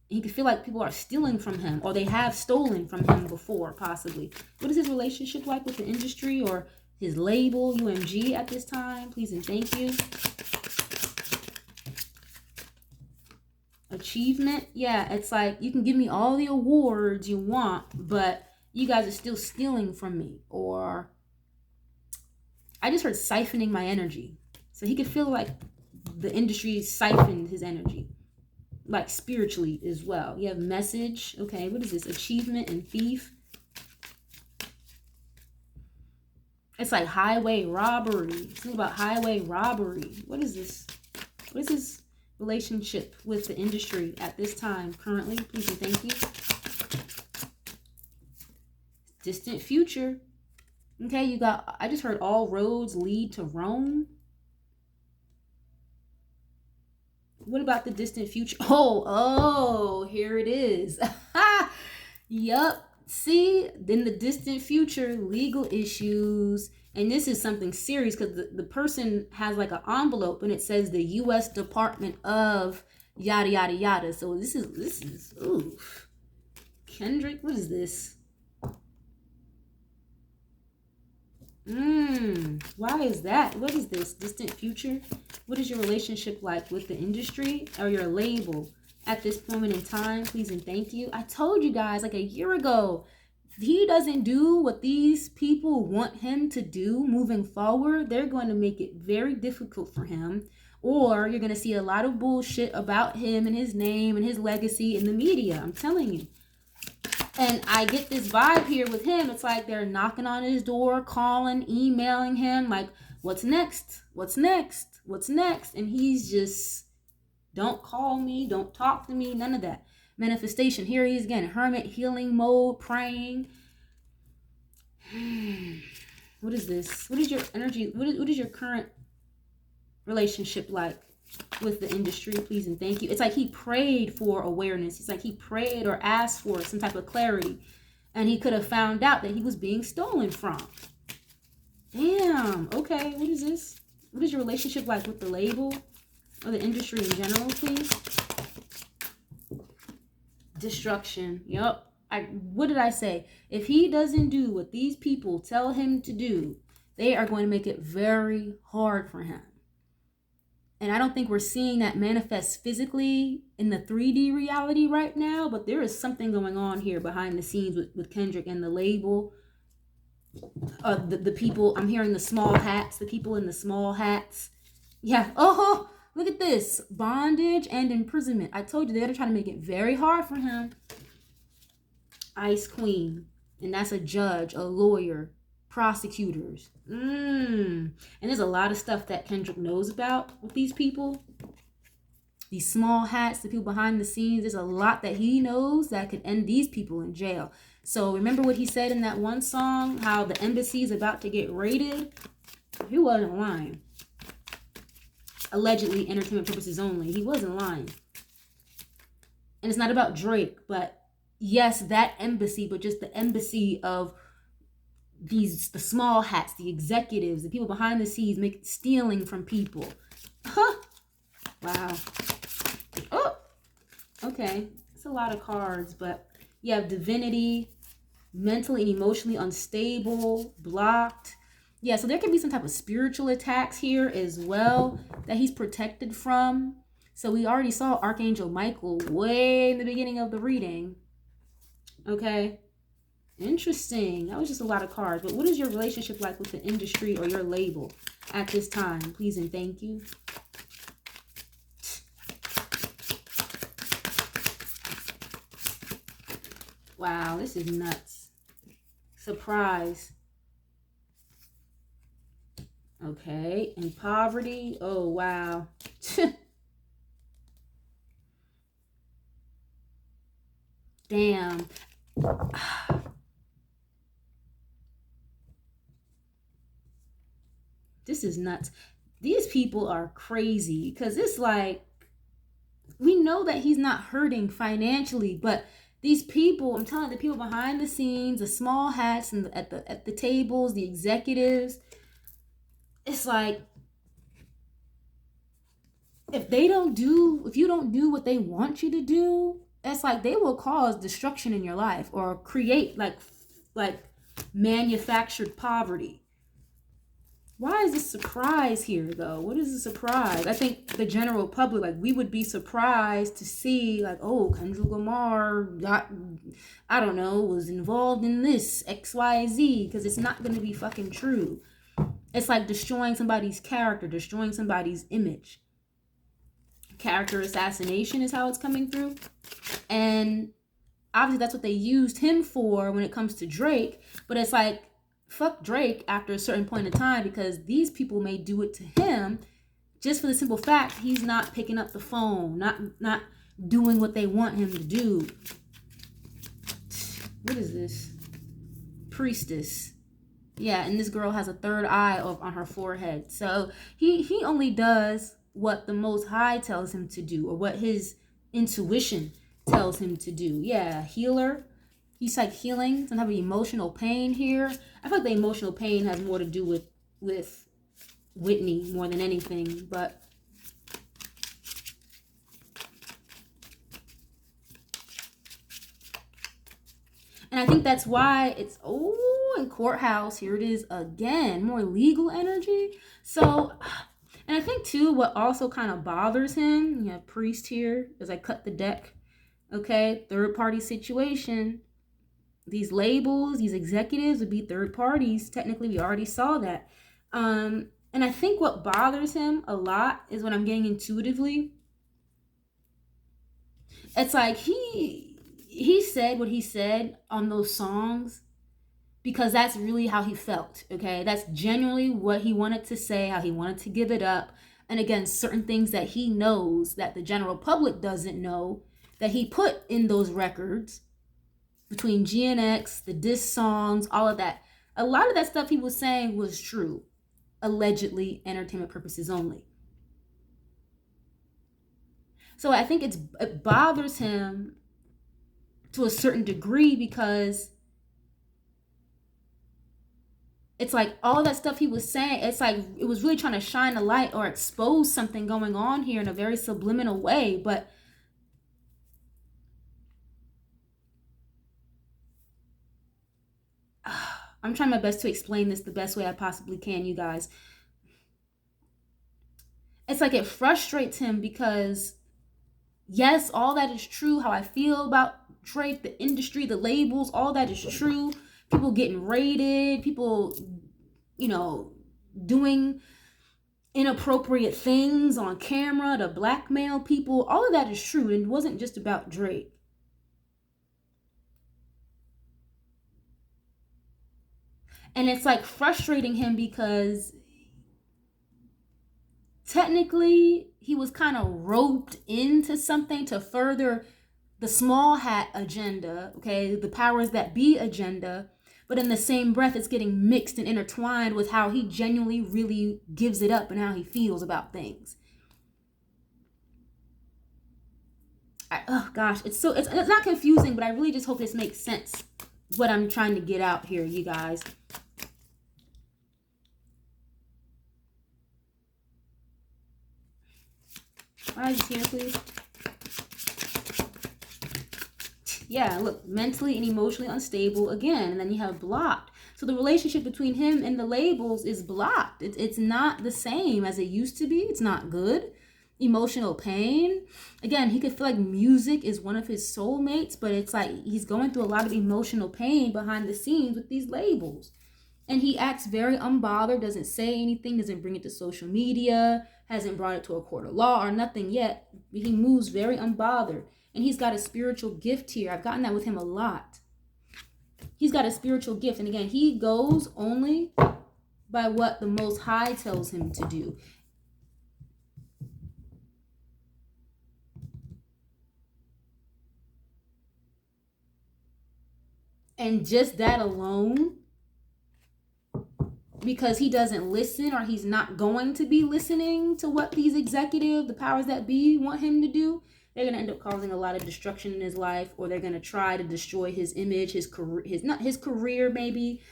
He could feel like people are stealing from him, or they have stolen from him before, possibly. What is his relationship like with the industry or his label, UMG, at this time? Please and thank you. Achievement, yeah, it's like you can give me all the awards you want, but you guys are still stealing from me. Or I just heard siphoning my energy. So he could feel like the industry siphoned his energy, like spiritually as well. You have message. Okay, what is this? Achievement and thief. It's like highway robbery. Think about highway robbery. What is this? What is this relationship with the industry at this time currently? Please and thank you. Distant future. Okay, you got, I just heard all roads lead to Rome. What about the distant future? Oh, here it is. Yup. See, in the distant future, legal issues. And this is something serious because the person has like an envelope and it says the U.S. Department of yada, yada, yada. So this is, ooh. Kendrick, what is this? Why is that? What is this? Distant future? What is your relationship like with the industry or your label at this moment in time? Please and thank you. I told you guys like a year ago, if he doesn't do what these people want him to do moving forward, they're going to make it very difficult for him. Or you're going to see a lot of bullshit about him and his name and his legacy in the media. I'm telling you. And I get this vibe here with him. It's like they're knocking on his door, calling, emailing him. Like, what's next? What's next? What's next? And he's just, don't call me. Don't talk to me. None of that. Manifestation. Here he is again. Hermit healing mode. Praying. What is this? What is your energy? What is your current relationship like with the industry? Please and thank you. It's like he prayed for awareness. It's like he prayed or asked for some type of clarity. And he could have found out that he was being stolen from. Damn. Okay. What is this? What is your relationship like with the label or the industry in general, please? Destruction. Yep. What did I say? If he doesn't do what these people tell him to do, they are going to make it very hard for him. And I don't think we're seeing that manifest physically in the 3D reality right now, but there is something going on here behind the scenes with Kendrick and the label. The people, I'm hearing the small hats, the people in the small hats. Yeah. Oh, look at this. Bondage and imprisonment. I told you they're trying to make it very hard for him. Ice Queen. And that's a judge, a lawyer, prosecutors. And there's a lot of stuff that Kendrick knows about with these people. These small hats, the people behind the scenes. There's a lot that he knows that could end these people in jail. So remember what he said in that one song, how the embassy is about to get raided? He wasn't lying. Allegedly, entertainment purposes only. He wasn't lying. And it's not about Drake, but yes, that embassy, but just the embassy of the small hats, the executives, the people behind the scenes stealing from people. Huh. Wow. Oh, okay. It's a lot of cards, but you have divinity, mentally and emotionally unstable, blocked. Yeah, so there could be some type of spiritual attacks here as well that he's protected from. So we already saw Archangel Michael way in the beginning of the reading. Okay. Interesting. That was just a lot of cards. But what is your relationship like with the industry or your label at this time? Please and thank you. Wow, this is nuts. Surprise. Okay. And poverty. Oh, wow. Damn. This is nuts. These people are crazy because it's like, we know that he's not hurting financially, but these people, I'm telling you, the people behind the scenes, the small hats and at the tables, the executives, it's like, if you don't do what they want you to do, it's like they will cause destruction in your life or create like manufactured poverty. Why is this surprise here, though? What is the surprise? I think the general public, like, we would be surprised to see, like, oh, Kendrick Lamar was involved in this, XYZ, because it's not going to be fucking true. It's like destroying somebody's character, destroying somebody's image. Character assassination is how it's coming through. And obviously that's what they used him for when it comes to Drake, but it's like, fuck Drake after a certain point in time, because these people may do it to him just for the simple fact he's not picking up the phone, not doing what they want him to do. What is this? Priestess. Yeah, and this girl has a third eye on her forehead. So he only does what the Most High tells him to do, or what his intuition tells him to do. Yeah, healer. He's like healing some type of emotional pain here. I feel like the emotional pain has more to do with Whitney more than anything, but and I think that's why it's in courthouse. Here it is again, more legal energy. So, and I think too, what also kind of bothers him, you have priest here as I cut the deck. Okay, third party situation. These labels, these executives would be third parties. Technically, we already saw that. And I think what bothers him a lot is what I'm getting intuitively. It's like he said what he said on those songs because that's really how he felt, okay? That's genuinely what he wanted to say, how he wanted to give it up. And again, certain things that he knows that the general public doesn't know, that he put in those records, between GNX, the diss songs, all of that. A lot of that stuff he was saying was true. Allegedly, entertainment purposes only. So I think it bothers him to a certain degree because it's like all of that stuff he was saying, it's like it was really trying to shine a light or expose something going on here in a very subliminal way. But I'm trying my best to explain this the best way I possibly can, you guys. It's like it frustrates him because, yes, all that is true. How I feel about Drake, the industry, the labels, all that is true. People getting raided, people, doing inappropriate things on camera to blackmail people. All of that is true. And it wasn't just about Drake. And it's like frustrating him because technically he was kind of roped into something to further the small hat agenda, okay, the powers that be agenda, but in the same breath it's getting mixed and intertwined with how he genuinely really gives it up and how he feels about things. It's not confusing, but I really just hope this makes sense, what I'm trying to get out here, you guys. Eyes here, please. Yeah, look, mentally and emotionally unstable again, and then you have blocked. So the relationship between him and the labels is blocked. It's not the same as it used to be. It's not good. Emotional pain. Again, he could feel like music is one of his soulmates, but it's like he's going through a lot of emotional pain behind the scenes with these labels. And he acts very unbothered, doesn't say anything, doesn't bring it to social media, hasn't brought it to a court of law or nothing yet. He moves very unbothered. And he's got a spiritual gift here. I've gotten that with him a lot. He's got a spiritual gift. And again, he goes only by what the Most High tells him to do. And just that alone, because he doesn't listen, or he's not going to be listening to what these the powers that be want him to do, they're going to end up causing a lot of destruction in his life, or they're going to try to destroy his image, his career maybe.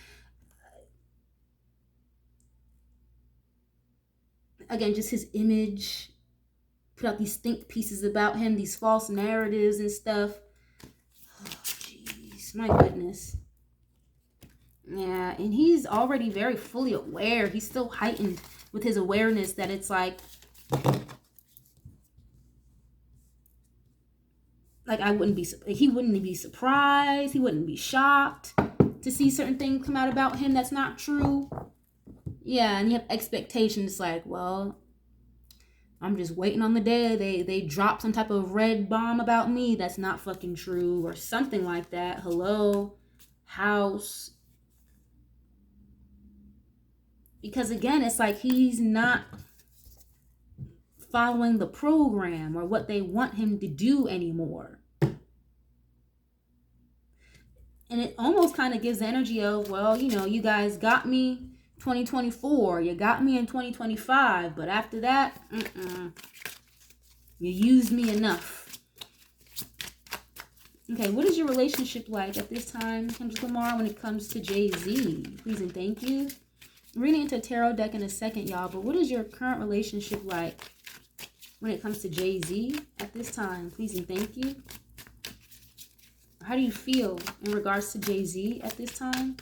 Again, just his image. Put out these think pieces about him, these false narratives and stuff. Oh, jeez, my goodness. Yeah, and he's already very fully aware. He's still heightened with his awareness that it's like he wouldn't be surprised, he wouldn't be shocked to see certain things come out about him that's not true. Yeah, and you have expectations like, well, I'm just waiting on the day they drop some type of red bomb about me that's not fucking true, or something like that. Hello, house. Because again, it's like he's not following the program or what they want him to do anymore. And it almost kind of gives the energy of, well, you guys got me 2024, you got me in 2025, but after that, you used me enough. Okay, what is your relationship like at this time, Kendrick Lamar, when it comes to Jay-Z? Please and thank you. Reading into a tarot deck in a second, y'all, but what is your current relationship like when it comes to Jay-Z at this time? Please and thank you. How do you feel in regards to Jay-Z at this time?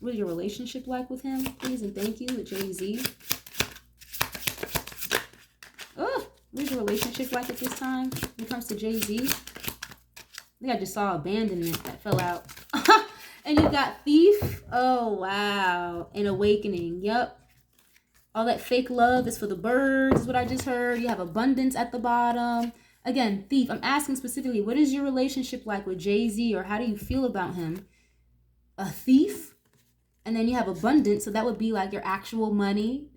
What is your relationship like with him? Please and thank you with Jay-Z. Oh, what is your relationship like at this time when it comes to Jay-Z? I think I just saw abandonment that fell out. And you got thief. Oh, wow. And awakening. Yep. All that fake love is for the birds, is what I just heard. You have abundance at the bottom. Again, thief. I'm asking specifically, what is your relationship like with Jay-Z, or how do you feel about him? A thief? And then you have abundance. So that would be like your actual money,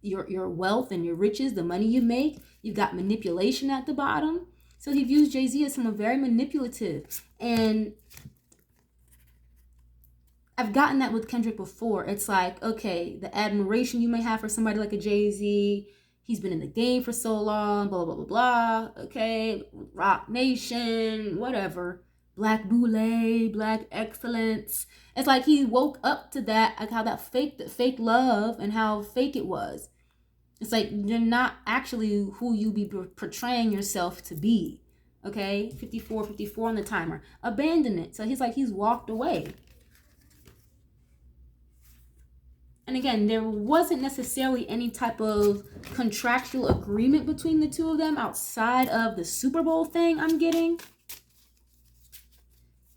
your wealth and your riches, the money you make. You've got manipulation at the bottom. So he views Jay-Z as someone very manipulative. And I've gotten that with Kendrick before. It's like, okay, the admiration you may have for somebody like a Jay-Z, he's been in the game for so long, blah, blah, blah, blah, okay, Rock Nation, whatever. black boule, black excellence. It's like he woke up to that, like how that fake love and how fake it was. It's like you're not actually who you be portraying yourself to be. Okay, 54 on the timer. Abandon it. So he's walked away. And again, there wasn't necessarily any type of contractual agreement between the two of them outside of the Super Bowl thing I'm getting.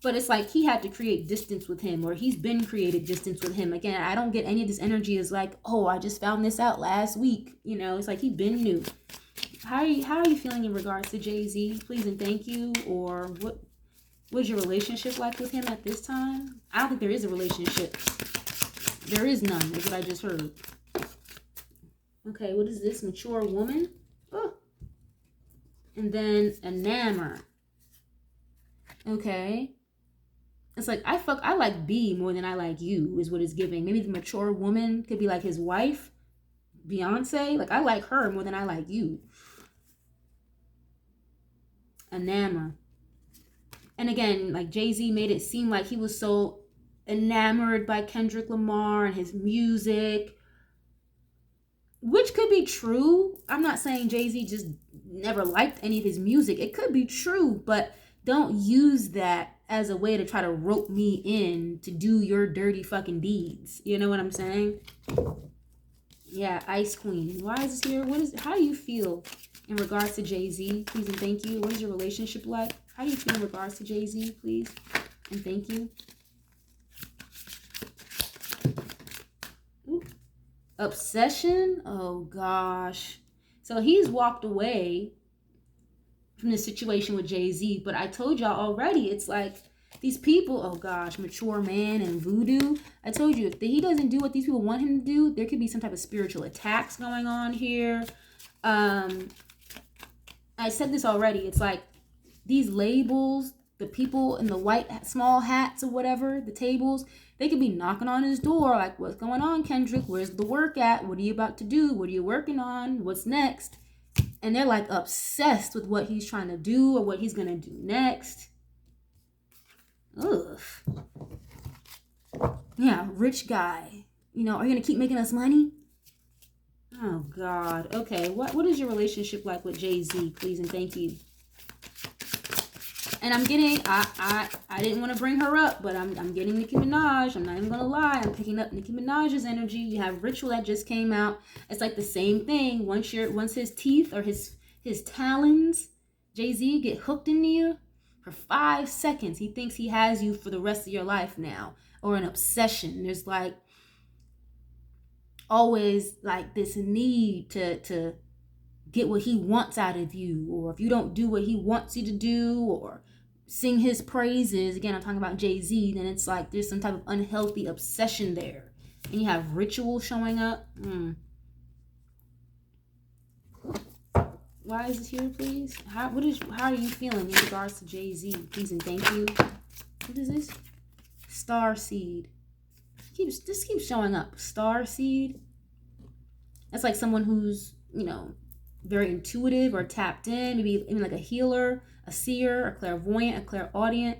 But it's like he had to create distance with him, or he's been created distance with him. Again, I don't get any of this energy as like, oh, I just found this out last week. You know, it's like he been new. How are you feeling in regards to Jay-Z? Please and thank you. Or what's your relationship like with him at this time? I don't think there is a relationship. There is none, is what I just heard. Okay, what is this? Mature woman? Oh. And then enamor. Okay. It's like, I like B more than I like you, is what it's giving. Maybe the mature woman could be like his wife, Beyonce. Like, I like her more than I like you. Enamor. And again, like Jay-Z made it seem like he was so enamored by Kendrick Lamar and his music, which could be true. I'm not saying Jay-Z just never liked any of his music. It could be true, but don't use that as a way to try to rope me in to do your dirty fucking deeds. You know what I'm saying? Yeah, Ice Queen. Why is this here? How do you feel in regards to Jay-Z? Please and thank you. What is your relationship like? How do you feel in regards to Jay-Z? Please and thank you. Ooh. Obsession? Oh gosh. So he's walked away from the situation with Jay-Z, but I told y'all already, it's like these people, oh gosh, mature man and voodoo. I told you, if he doesn't do what these people want him to do, there could be some type of spiritual attacks going on here. I said this already. It's like these labels, the people in the white small hats or whatever, the tables, they could be knocking on his door like, what's going on, Kendrick? Where's the work at? What are you about to do? What are you working on? What's next? And they're like obsessed with what he's trying to do or what he's going to do next. Ugh. Yeah, rich guy. You know, are you going to keep making us money? Oh, God. Okay, what is your relationship like with Jay-Z? Please and thank you. And I'm getting, I didn't want to bring her up, but I'm getting Nicki Minaj. I'm not even going to lie. I'm picking up Nicki Minaj's energy. You have Ritual that just came out. It's like the same thing. Once his teeth or his talons, Jay-Z, get hooked into you for 5 seconds, he thinks he has you for the rest of your life now. Or an obsession. There's like always like this need to get what he wants out of you, or if you don't do what he wants you to do, or sing his praises, again, I'm talking about Jay-Z, then it's like there's some type of unhealthy obsession there. And you have Ritual showing up. Why is this here, please? How are you feeling in regards to Jay-Z? Please and thank you. What is this? Star Seed. This keeps showing up. Star Seed. That's like someone who's, you know, very intuitive or tapped in, maybe even like a healer, a seer, a clairvoyant, a clairaudient.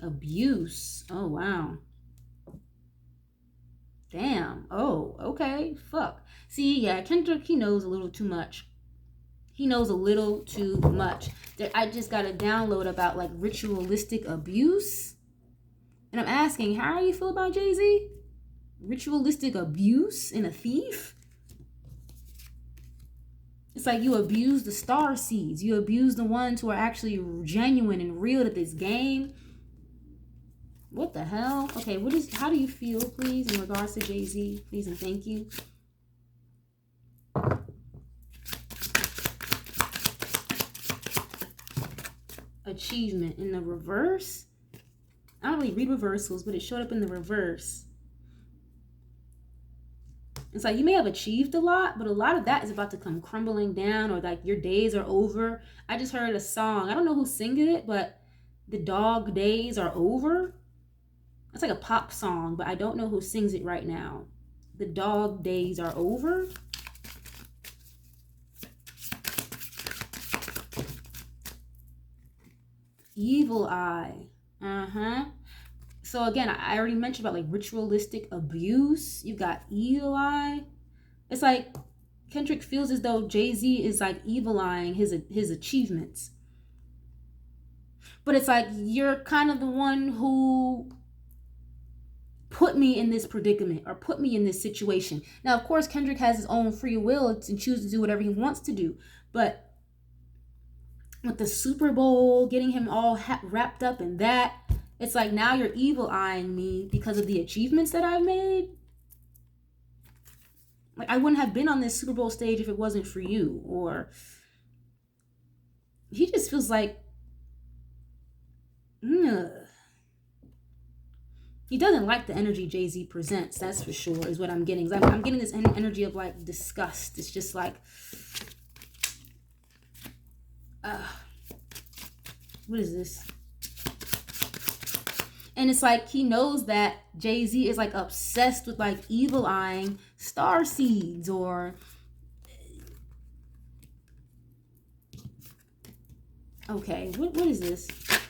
Abuse. Oh, wow. Damn. Oh, okay. Fuck. See, yeah, Kendrick, he knows a little too much. He knows a little too much. I just got a download about like ritualistic abuse. And I'm asking, how do you feel about Jay-Z? Ritualistic abuse and a thief? It's like you abuse the star seeds. You abuse the ones who are actually genuine and real to this game. What the hell? Okay, how do you feel, please, in regards to Jay-Z? Please and thank you. Achievement in the reverse? I don't really read reversals, but it showed up in the reverse. It's like you may have achieved a lot, but a lot of that is about to come crumbling down, or like your days are over. I just heard a song. I don't know who sings it, but the dog days are over. It's like a pop song, but I don't know who sings it right now. The dog days are over. Evil eye. So again, I already mentioned about like ritualistic abuse. You got evil eye. It's like Kendrick feels as though Jay-Z is like evil eyeing his achievements. But it's like you're kind of the one who put me in this predicament or put me in this situation. Now, of course, Kendrick has his own free will and chooses to do whatever he wants to do. But with the Super Bowl, getting him all wrapped up in that, it's like now you're evil eyeing me because of the achievements that I've made. Like I wouldn't have been on this Super Bowl stage if it wasn't for you. Or he just feels like he doesn't like the energy Jay-Z presents, that's for sure, is what I'm getting. I'm getting this energy of like disgust. It's just like, what is this? And it's like he knows that Jay-Z is like obsessed with like evil eyeing star seeds or okay, what is this?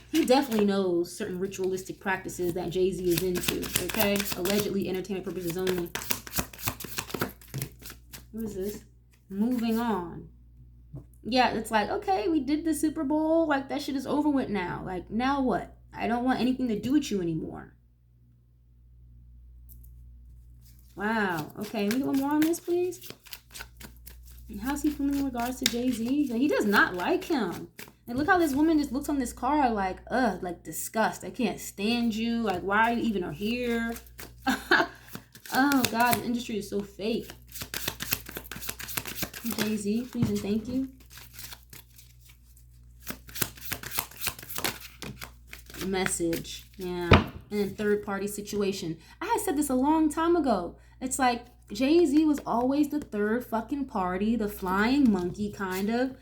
He definitely knows certain ritualistic practices that Jay-Z is into, okay? Allegedly entertainment purposes only. What is this? Moving on. Yeah, it's like, okay, we did the Super Bowl. Like, that shit is over with now. Like, now what? I don't want anything to do with you anymore. Wow. Okay, can we get one more on this, please? And how's he feeling in regards to Jay-Z? Like, he does not like him. And look how this woman just looks on this car like disgust. I can't stand you. Like, why are you even here? Oh, God, the industry is so fake. Jay-Z, please and thank you. Message. Yeah. And then third party situation. I had said this a long time ago. It's like Jay-Z was always the third fucking party, the flying monkey kind of,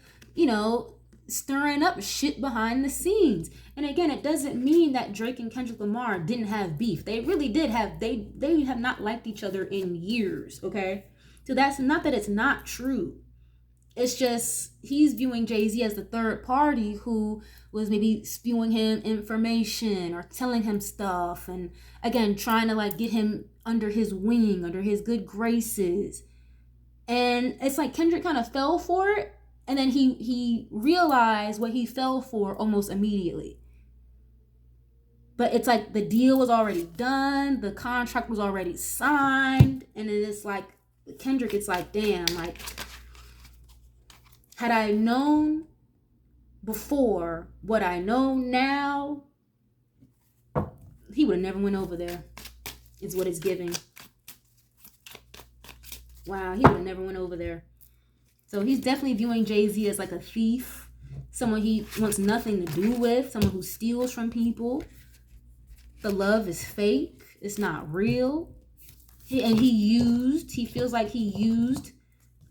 stirring up shit behind the scenes. And again, it doesn't mean that Drake and Kendrick Lamar didn't have beef. They really did have, they have not liked each other in years, okay? So that's not that it's not true. It's just he's viewing Jay-Z as the third party who was maybe spewing him information or telling him stuff. And again, trying to like get him under his wing, under his good graces. And it's like Kendrick kind of fell for it. And then he realized what he fell for almost immediately. But it's like the deal was already done. The contract was already signed. And then it's like, Kendrick, it's like, damn, like, had I known before what I know now, he would have never went over there. Is what it's giving. Wow, he would have never went over there. So he's definitely viewing Jay-Z as like a thief, someone he wants nothing to do with, someone who steals from people. The love is fake. It's not real. He feels like he used,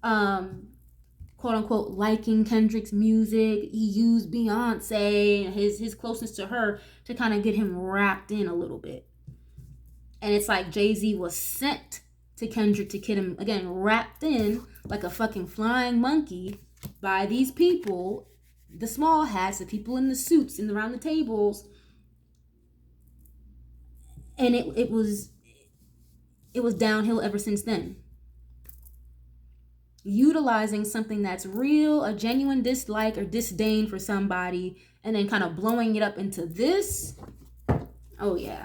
quote unquote, liking Kendrick's music. He used Beyonce and his closeness to her to kind of get him wrapped in a little bit. And it's like Jay-Z was sent to Kendrick to get him, again, wrapped in like a fucking flying monkey by these people, the small hats, the people in the suits and around the tables. And it was downhill ever since then. Utilizing something that's real, a genuine dislike or disdain for somebody, and then kind of blowing it up into this. Oh, yeah.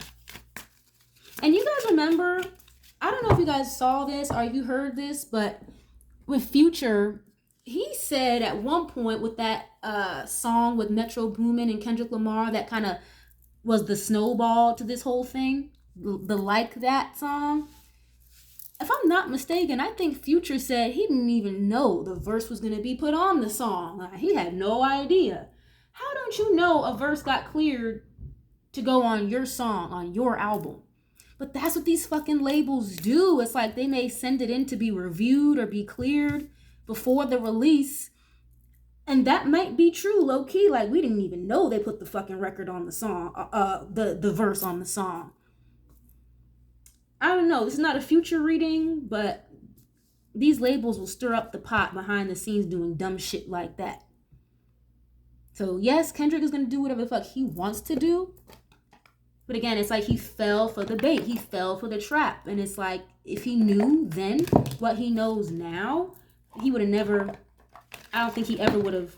And you guys remember, I don't know if you guys saw this or you heard this, but with Future, he said at one point with that song with Metro Boomin and Kendrick Lamar that kind of was the snowball to this whole thing, the Like That song. If I'm not mistaken, I think Future said he didn't even know the verse was going to be put on the song. He had no idea. How don't you know a verse got cleared to go on your song, on your album? But that's what these fucking labels do. It's like they may send it in to be reviewed or be cleared before the release. And that might be true, low key. Like, we didn't even know they put the fucking record on the song, the verse on the song. I don't know. This is not a Future reading, but these labels will stir up the pot behind the scenes doing dumb shit like that. So yes, Kendrick is going to do whatever the fuck he wants to do. But again, it's like he fell for the bait. He fell for the trap. And it's like, if he knew then what he knows now, he would have never, I don't think he ever would have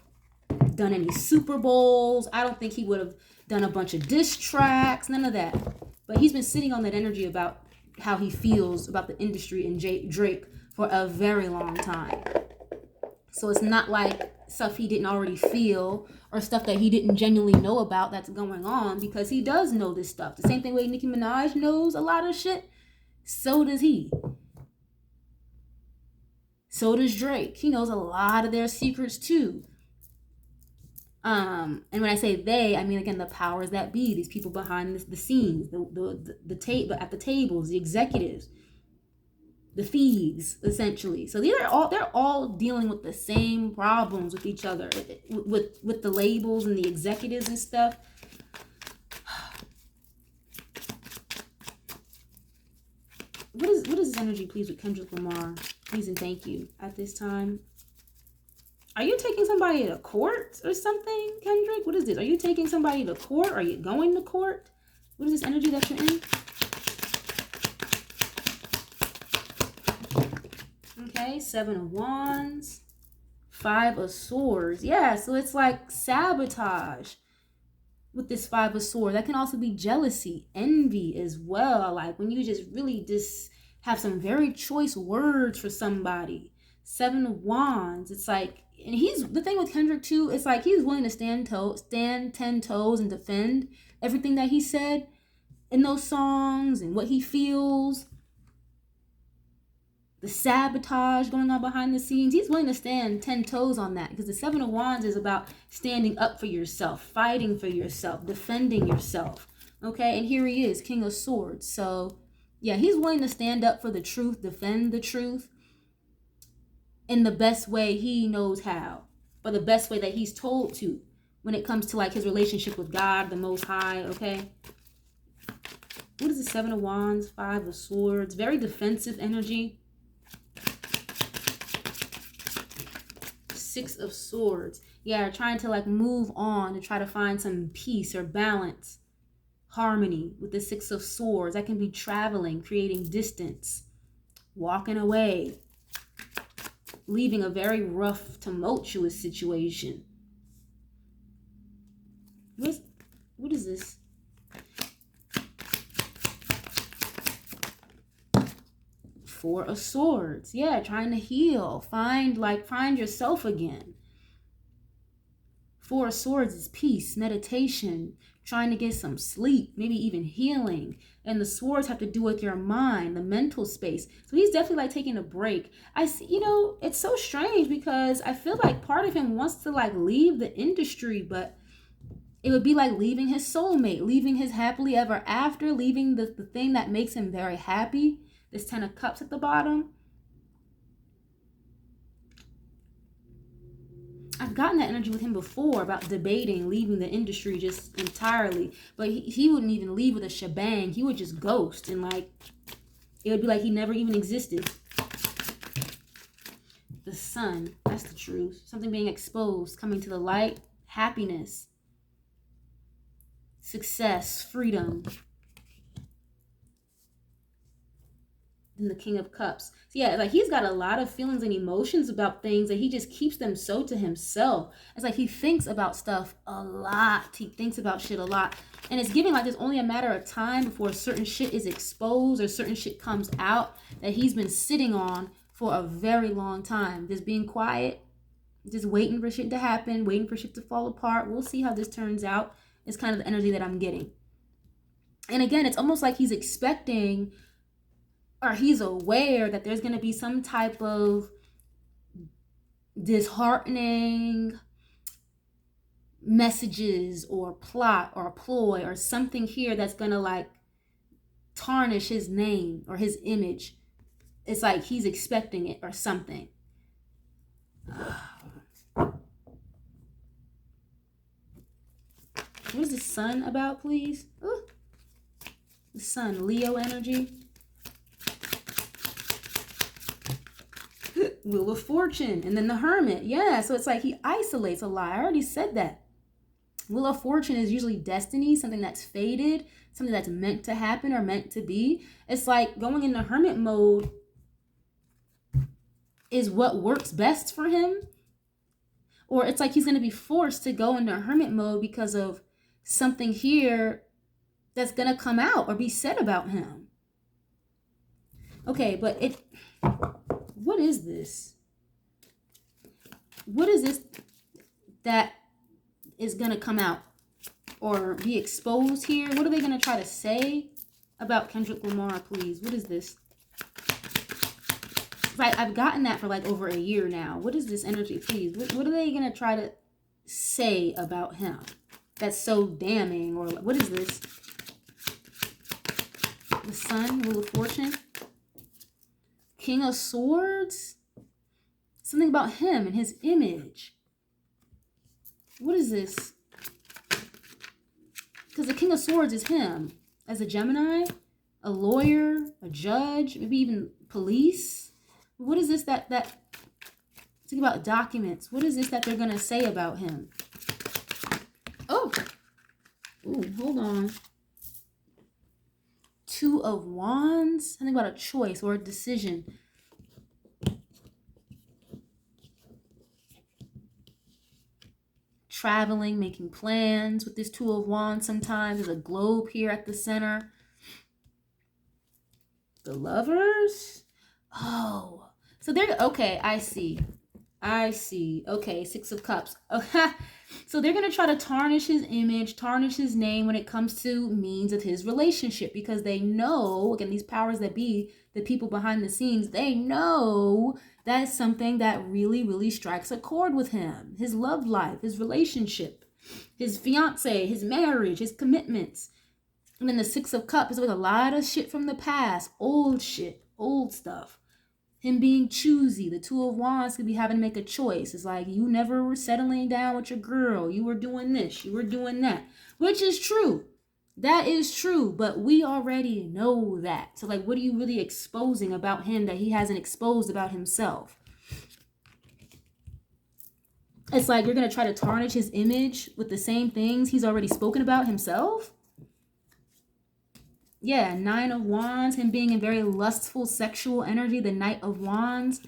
done any Super Bowls. I don't think he would have done a bunch of diss tracks, none of that. But he's been sitting on that energy about how he feels about the industry and Drake for a very long time. So it's not like stuff he didn't already feel or stuff that he didn't genuinely know about that's going on, because he does know this stuff. The same thing way Nicki Minaj knows a lot of shit, so does he. So does Drake. He knows a lot of their secrets too. And when I say they, I mean, again, the powers that be, these people behind the scenes, the at the tables, the executives, the thieves, essentially. So they're all dealing with the same problems with each other, with the labels and the executives and stuff. What is this energy, please, with Kendrick Lamar? Please and thank you at this time. Are you taking somebody to court or something, Kendrick? What is this? Are you taking somebody to court? Are you going to court? What is this energy that you're in? Okay, 7 of Wands, 5 of Swords. Yeah, so it's like sabotage with this 5 of Swords. That can also be jealousy, envy as well. Like when you just really just have some very choice words for somebody. 7 of Wands. It's like, and he's, the thing with Kendrick too, it's like he's willing to stand 10 toes and defend everything that he said in those songs and what he feels. The sabotage going on behind the scenes, he's willing to stand 10 toes on that, because the 7 of Wands is about standing up for yourself, fighting for yourself, defending yourself. Okay, and here he is, King of Swords. So yeah, he's willing to stand up for the truth, defend the truth in the best way he knows how, or the best way that he's told to, when it comes to like his relationship with God, the Most High. Okay, what is the 7 of Wands, 5 of Swords? Very defensive energy. 6 of Swords. Yeah, trying to like move on and try to find some peace or balance, harmony with the 6 of Swords. That can be traveling, creating distance, walking away, leaving a very rough, tumultuous situation. What is this? Four of Swords. Yeah, trying to heal, find yourself again. 4 of Swords is peace, meditation, trying to get some sleep, maybe even healing. And the swords have to do with your mind, the mental space. So he's definitely like taking a break. I see, it's so strange, because I feel like part of him wants to like leave the industry, but it would be like leaving his soulmate, leaving his happily ever after, leaving the thing that makes him very happy. This 10 of Cups at the bottom. I've gotten that energy with him before about debating leaving the industry just entirely. But he wouldn't even leave with a shebang. He would just ghost, and like it would be like he never even existed. The Sun, that's the truth. Something being exposed, coming to the light, happiness, success, freedom. And the King of Cups. So yeah, like he's got a lot of feelings and emotions about things that he just keeps them so to himself. It's like he thinks about stuff a lot. He thinks about shit a lot. And it's giving like there's only a matter of time before certain shit is exposed or certain shit comes out that he's been sitting on for a very long time. Just being quiet, just waiting for shit to happen, waiting for shit to fall apart. We'll see how this turns out. It's kind of the energy that I'm getting. And again, it's almost like he's expecting, or he's aware that there's going to be some type of disheartening messages or plot or ploy or something here that's going to like tarnish his name or his image. It's like he's expecting it or something. What is the Sun about, please? Ooh. The Sun, Leo energy. Wheel of Fortune, and then the Hermit. Yeah, so it's like he isolates a lot. I already said that. Wheel of Fortune is usually destiny, something that's fated, something that's meant to happen or meant to be. It's like going into hermit mode is what works best for him. Or it's like he's going to be forced to go into hermit mode because of something here that's going to come out or be said about him. Okay, but what is this? What is this that is going to come out or be exposed here? What are they going to try to say about Kendrick Lamar, please? What is this? Right, I've gotten that for like over a year now. What is this energy, please? What are they going to try to say about him that's so damning? Or what is this? The Sun, Wheel of Fortune, King of Swords, something about him and his image. What is this? Because the King of Swords is him as a Gemini, a lawyer, a judge, maybe even police. What is this that think about documents? What is this that they're going to say about him? Oh, ooh, hold on. Two of Wands, something about a choice or a decision. Traveling, making plans with this Two of Wands sometimes. There's a globe here at the center. The Lovers. Oh, so they're, okay, I see. Okay, Six of Cups. So they're going to try to tarnish his image, tarnish his name when it comes to means of his relationship, because they know, again, these powers that be, the people behind the scenes, they know that's something that really, really strikes a chord with him. His love life, his relationship, his fiance, his marriage, his commitments. And then the Six of Cups is with a lot of shit from the past, old shit, old stuff. Him being choosy. The Two of Wands could be having to make a choice. It's like, you never were settling down with your girl. You were doing this. You were doing that. Which is true. That is true. But we already know that. So like, what are you really exposing about him that he hasn't exposed about himself? It's like you're going to try to tarnish his image with the same things he's already spoken about himself? Yeah, Nine of Wands, him being in very lustful sexual energy, the Knight of Wands.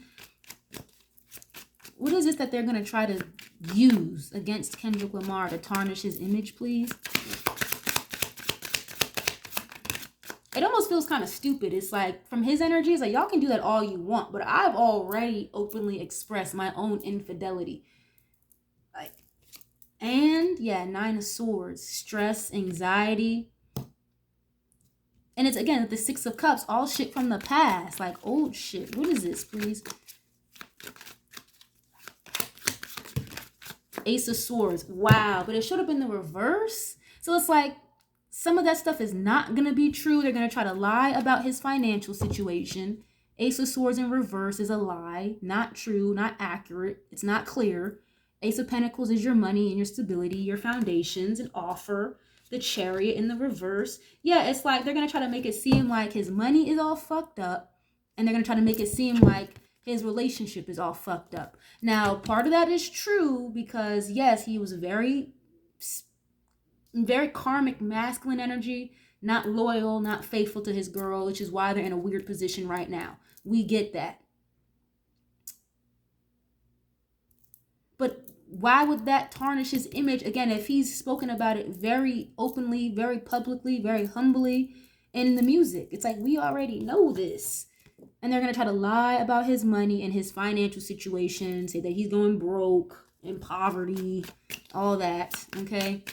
What is it that they're going to try to use against Kendrick Lamar to tarnish his image, please? It almost feels kind of stupid. It's like, from his energy, it's like, y'all can do that all you want, but I've already openly expressed my own infidelity. Like, and yeah, Nine of Swords, stress, anxiety. And it's, again, the Six of Cups, all shit from the past, like old shit. What is this, please? Ace of Swords. Wow, but it should have been the reverse. So it's like some of that stuff is not going to be true. They're going to try to lie about his financial situation. Ace of Swords in reverse is a lie. Not true, not accurate. It's not clear. Ace of Pentacles is your money and your stability, your foundations, an offer. The Chariot in the reverse. Yeah, it's like they're going to try to make it seem like his money is all fucked up. And they're going to try to make it seem like his relationship is all fucked up. Now, part of that is true because, yes, he was very karmic masculine energy. Not loyal, not faithful to his girl, which is why they're in a weird position right now. We get that. But why would that tarnish his image? Again, if he's spoken about it very openly, very publicly, very humbly in the music. It's like, we already know this. And they're going to try to lie about his money and his financial situation, say that he's going broke, in poverty, all that, okay?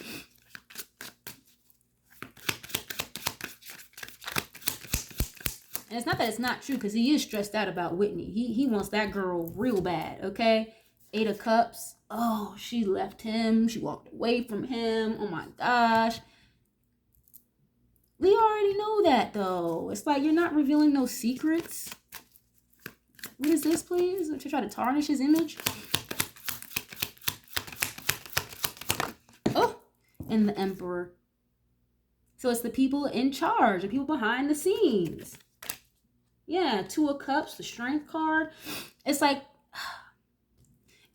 And it's not that it's not true, because he is stressed out about Whitney. He wants that girl real bad, okay? Eight of Cups. Oh, she left him. She walked away from him. Oh my gosh. We already know that, though. It's like you're not revealing no secrets. What is this, please? To try to tarnish his image? Oh, and the Emperor. So it's the people in charge, the people behind the scenes. Yeah, Two of Cups, the Strength card. It's like,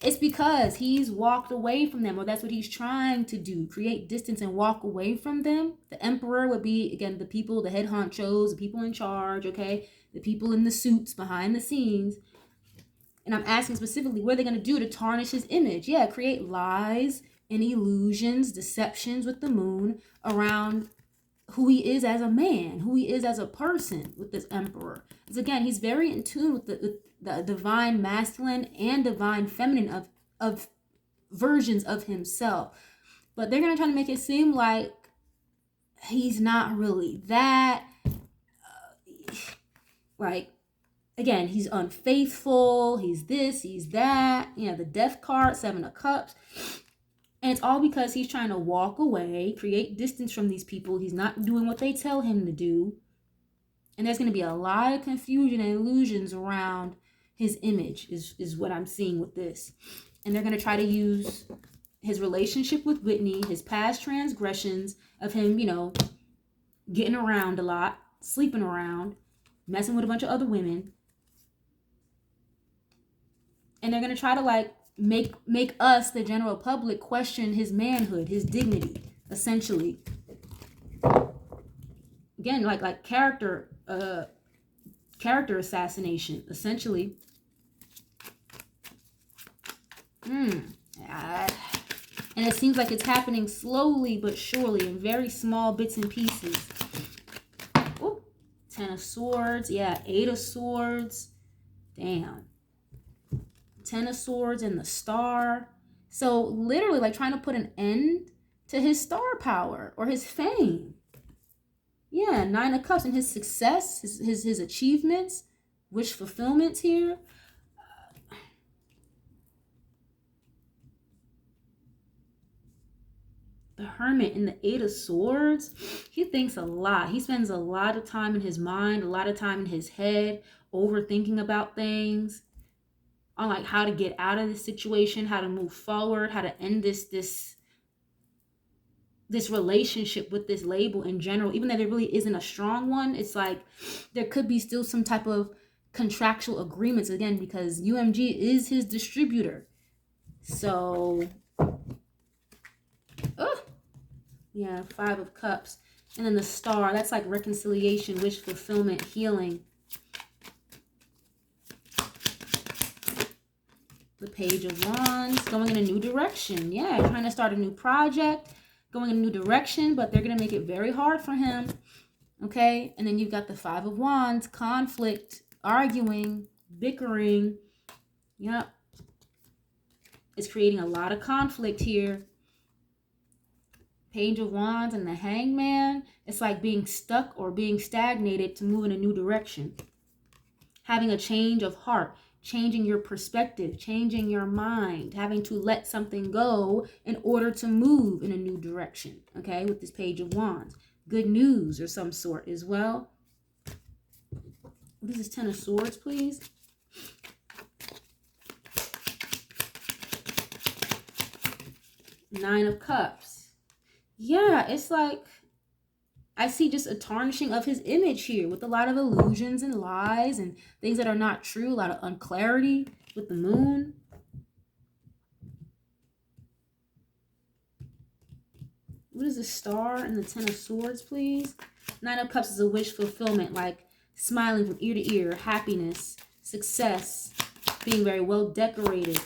It's because he's walked away from them, or that's what he's trying to do, create distance and walk away from them. The emperor would be, again, the people, the head honchos, the people in charge, okay? The people in the suits behind the scenes. And I'm asking specifically, what are they going to do to tarnish his image? Yeah, create lies and illusions, deceptions with the moon around who he is as a man, who he is as a person with this emperor. Because again, he's very in tune with the divine masculine and divine feminine of versions of himself. But they're going to try to make it seem like he's not really that. Like, again, he's unfaithful, he's this, he's that. You know, the death card, 7 of Cups. And it's all because he's trying to walk away, create distance from these people. He's not doing what they tell him to do. And there's going to be a lot of confusion and illusions around his image is what I'm seeing with this. And they're going to try to use his relationship with Whitney, his past transgressions of him, you know, getting around a lot, sleeping around, messing with a bunch of other women. And they're going to try to like make us, the general public, question his manhood, his dignity, essentially. Again, like character assassination, essentially. And it seems like it's happening slowly but surely in very small bits and pieces. Ooh, 10 of Swords. Yeah, 8 of Swords. Damn. 10 of Swords and the Star. So literally like trying to put an end to his star power or his fame. Yeah, 9 of Cups and his success, his achievements, wish fulfillments here. The Hermit and the 8 of Swords. He thinks a lot. He spends a lot of time in his mind, a lot of time in his head, overthinking about things. On like how to get out of this situation, how to move forward, how to end this relationship with this label in general. Even though there really isn't a strong one, it's like there could be still some type of contractual agreements, again, because UMG is his distributor. So, yeah, 5 of Cups. And then the Star, that's like reconciliation, wish fulfillment, healing. The Page of Wands, going in a new direction. Yeah, trying to start a new project, going in a new direction, but they're going to make it very hard for him. Okay, and then you've got the 5 of Wands, conflict, arguing, bickering. Yep. It's creating a lot of conflict here. Page of Wands and the Hangman. It's like being stuck or being stagnated to move in a new direction. Having a change of heart. Changing your perspective, changing your mind, having to let something go in order to move in a new direction, okay, with this Page of Wands. Good news or some sort as well. What is this 10 of Swords, please? 9 of Cups. Yeah, it's like I see just a tarnishing of his image here with a lot of illusions and lies and things that are not true, a lot of unclarity with the moon. What is the Star and the 10 of Swords, please? 9 of Cups is a wish fulfillment, like smiling from ear to ear, happiness, success, being very well decorated.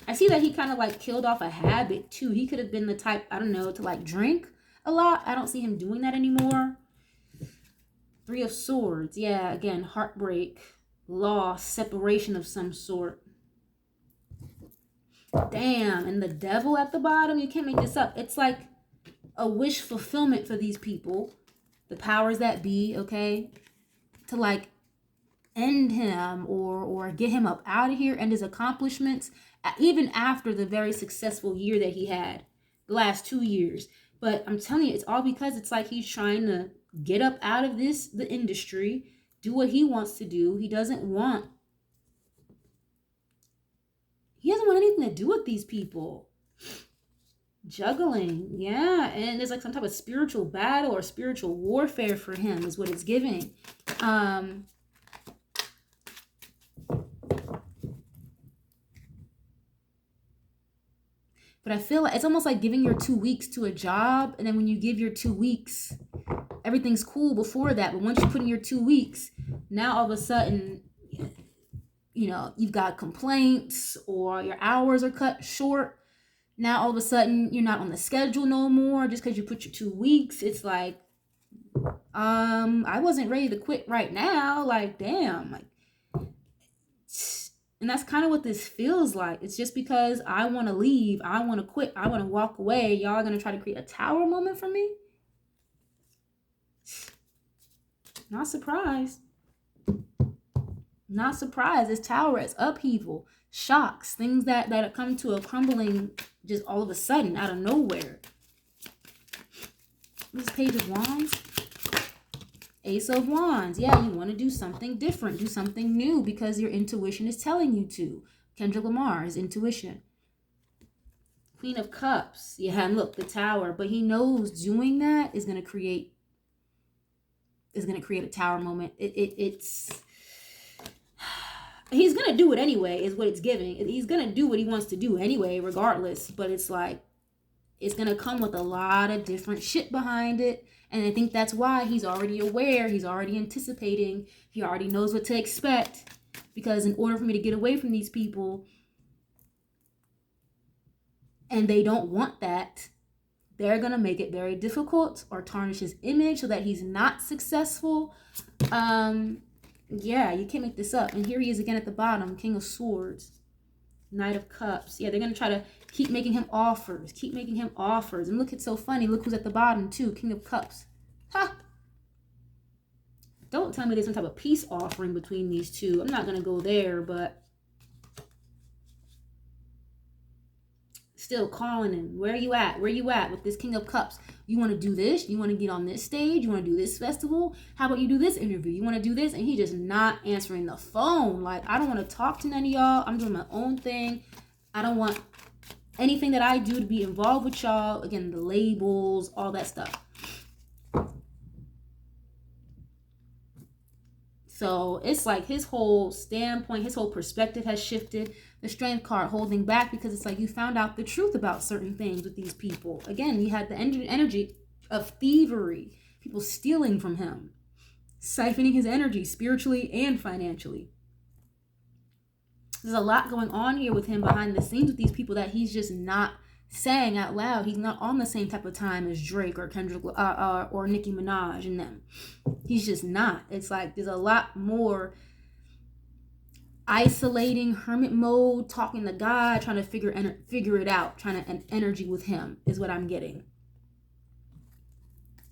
I see that he kind of like killed off a habit too. He could have been the type, I don't know, to like drink a lot. I don't see him doing that anymore. 3 of Swords. Yeah, again, heartbreak, loss, separation of some sort. Damn, and the Devil at the bottom. You can't make this up. It's like a wish fulfillment for these people, the powers that be, okay, to like end him or get him up out of here, and his accomplishments, even after the very successful year that he had, the last 2 years. But I'm telling you, it's all because it's like he's trying to get up out of the industry, do what he wants to do. He doesn't want anything to do with these people. Juggling, yeah. And there's like some type of spiritual battle or spiritual warfare for him is what it's giving. But I feel like it's almost like giving your 2 weeks to a job, and then when you give your 2 weeks, everything's cool before that. But once you put in your 2 weeks, now all of a sudden, you know, you've got complaints or your hours are cut short. Now all of a sudden you're not on the schedule no more just because you put your 2 weeks. It's like, I wasn't ready to quit right now. Like, damn. Like, and that's kind of what this feels like. It's just because I want to leave, I want to quit, I want to walk away. Y'all are going to try to create a tower moment for me? Not surprised. Not surprised. This tower is upheaval, shocks, things that are coming to a crumbling just all of a sudden out of nowhere. This Page of Wands. Ace of Wands. Yeah, you want to do something different, do something new because your intuition is telling you to. Kendrick Lamar, his intuition. Queen of Cups. Yeah, and look, the Tower. But he knows doing that is going to create a tower moment. It's he's going to do it anyway, is what it's giving. He's going to do what he wants to do anyway, regardless. But it's like, it's going to come with a lot of different shit behind it. And I think that's why he's already aware. He's already anticipating. He already knows what to expect. Because in order for me to get away from these people, and they don't want that, they're going to make it very difficult or tarnish his image so that he's not successful. Yeah, you can't make this up. And here he is again at the bottom, King of Swords. Knight of Cups. Yeah, they're going to try to keep making him offers. Keep making him offers. And look, it's so funny. Look who's at the bottom, too. King of Cups. Ha! Don't tell me there's some type of peace offering between these two. I'm not going to go there, but still calling him. Where are you at? Where are you at with this King of Cups? You want to do this? You want to get on this stage? You want to do this festival? How about you do this interview? You want to do this? And he just not answering the phone. Like, I don't want to talk to none of y'all. I'm doing my own thing. I don't want anything that I do to be involved with y'all. Again, the labels, all that stuff. So it's like his whole standpoint, his whole perspective has shifted. The Strength card holding back because it's like you found out the truth about certain things with these people. Again, he had the energy of thievery, people stealing from him, siphoning his energy spiritually and financially. There's a lot going on here with him behind the scenes with these people that he's just not saying out loud. He's not on the same type of time as Drake or Kendrick or Nicki Minaj and them. He's just not. It's like there's a lot more isolating, hermit mode, talking to God, trying to figure it out, trying to energy with him is what I'm getting.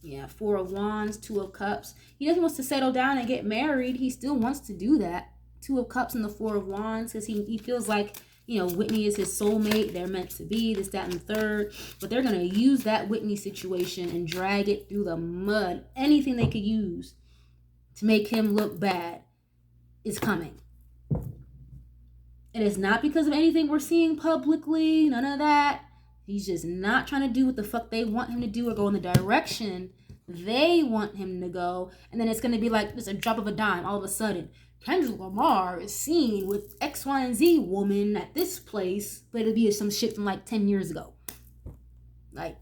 Yeah, Four of Wands, Two of Cups. He doesn't want to settle down and get married. He still wants to do that. Two of Cups and the Four of Wands because he feels like, you know, Whitney is his soulmate. They're meant to be, this, that, and the third. But they're going to use that Whitney situation and drag it through the mud. Anything they could use to make him look bad is coming. And it's not because of anything we're seeing publicly. None of that. He's just not trying to do what the fuck they want him to do or go in the direction they want him to go. And then it's going to be like just a drop of a dime all of a sudden. Kendrick Lamar is seen with X, Y, and Z woman at this place, but it'll be some shit from like 10 years ago. Like,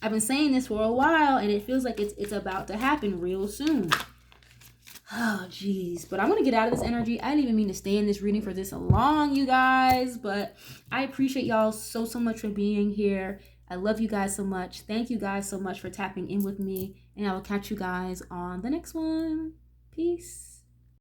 I've been saying this for a while, and it feels like it's about to happen real soon. Oh, jeez. But I'm going to get out of this energy. I didn't even mean to stay in this reading for this long, you guys. But I appreciate y'all so much for being here. I love you guys so much. Thank you guys so much for tapping in with me. And I will catch you guys on the next one. Peace.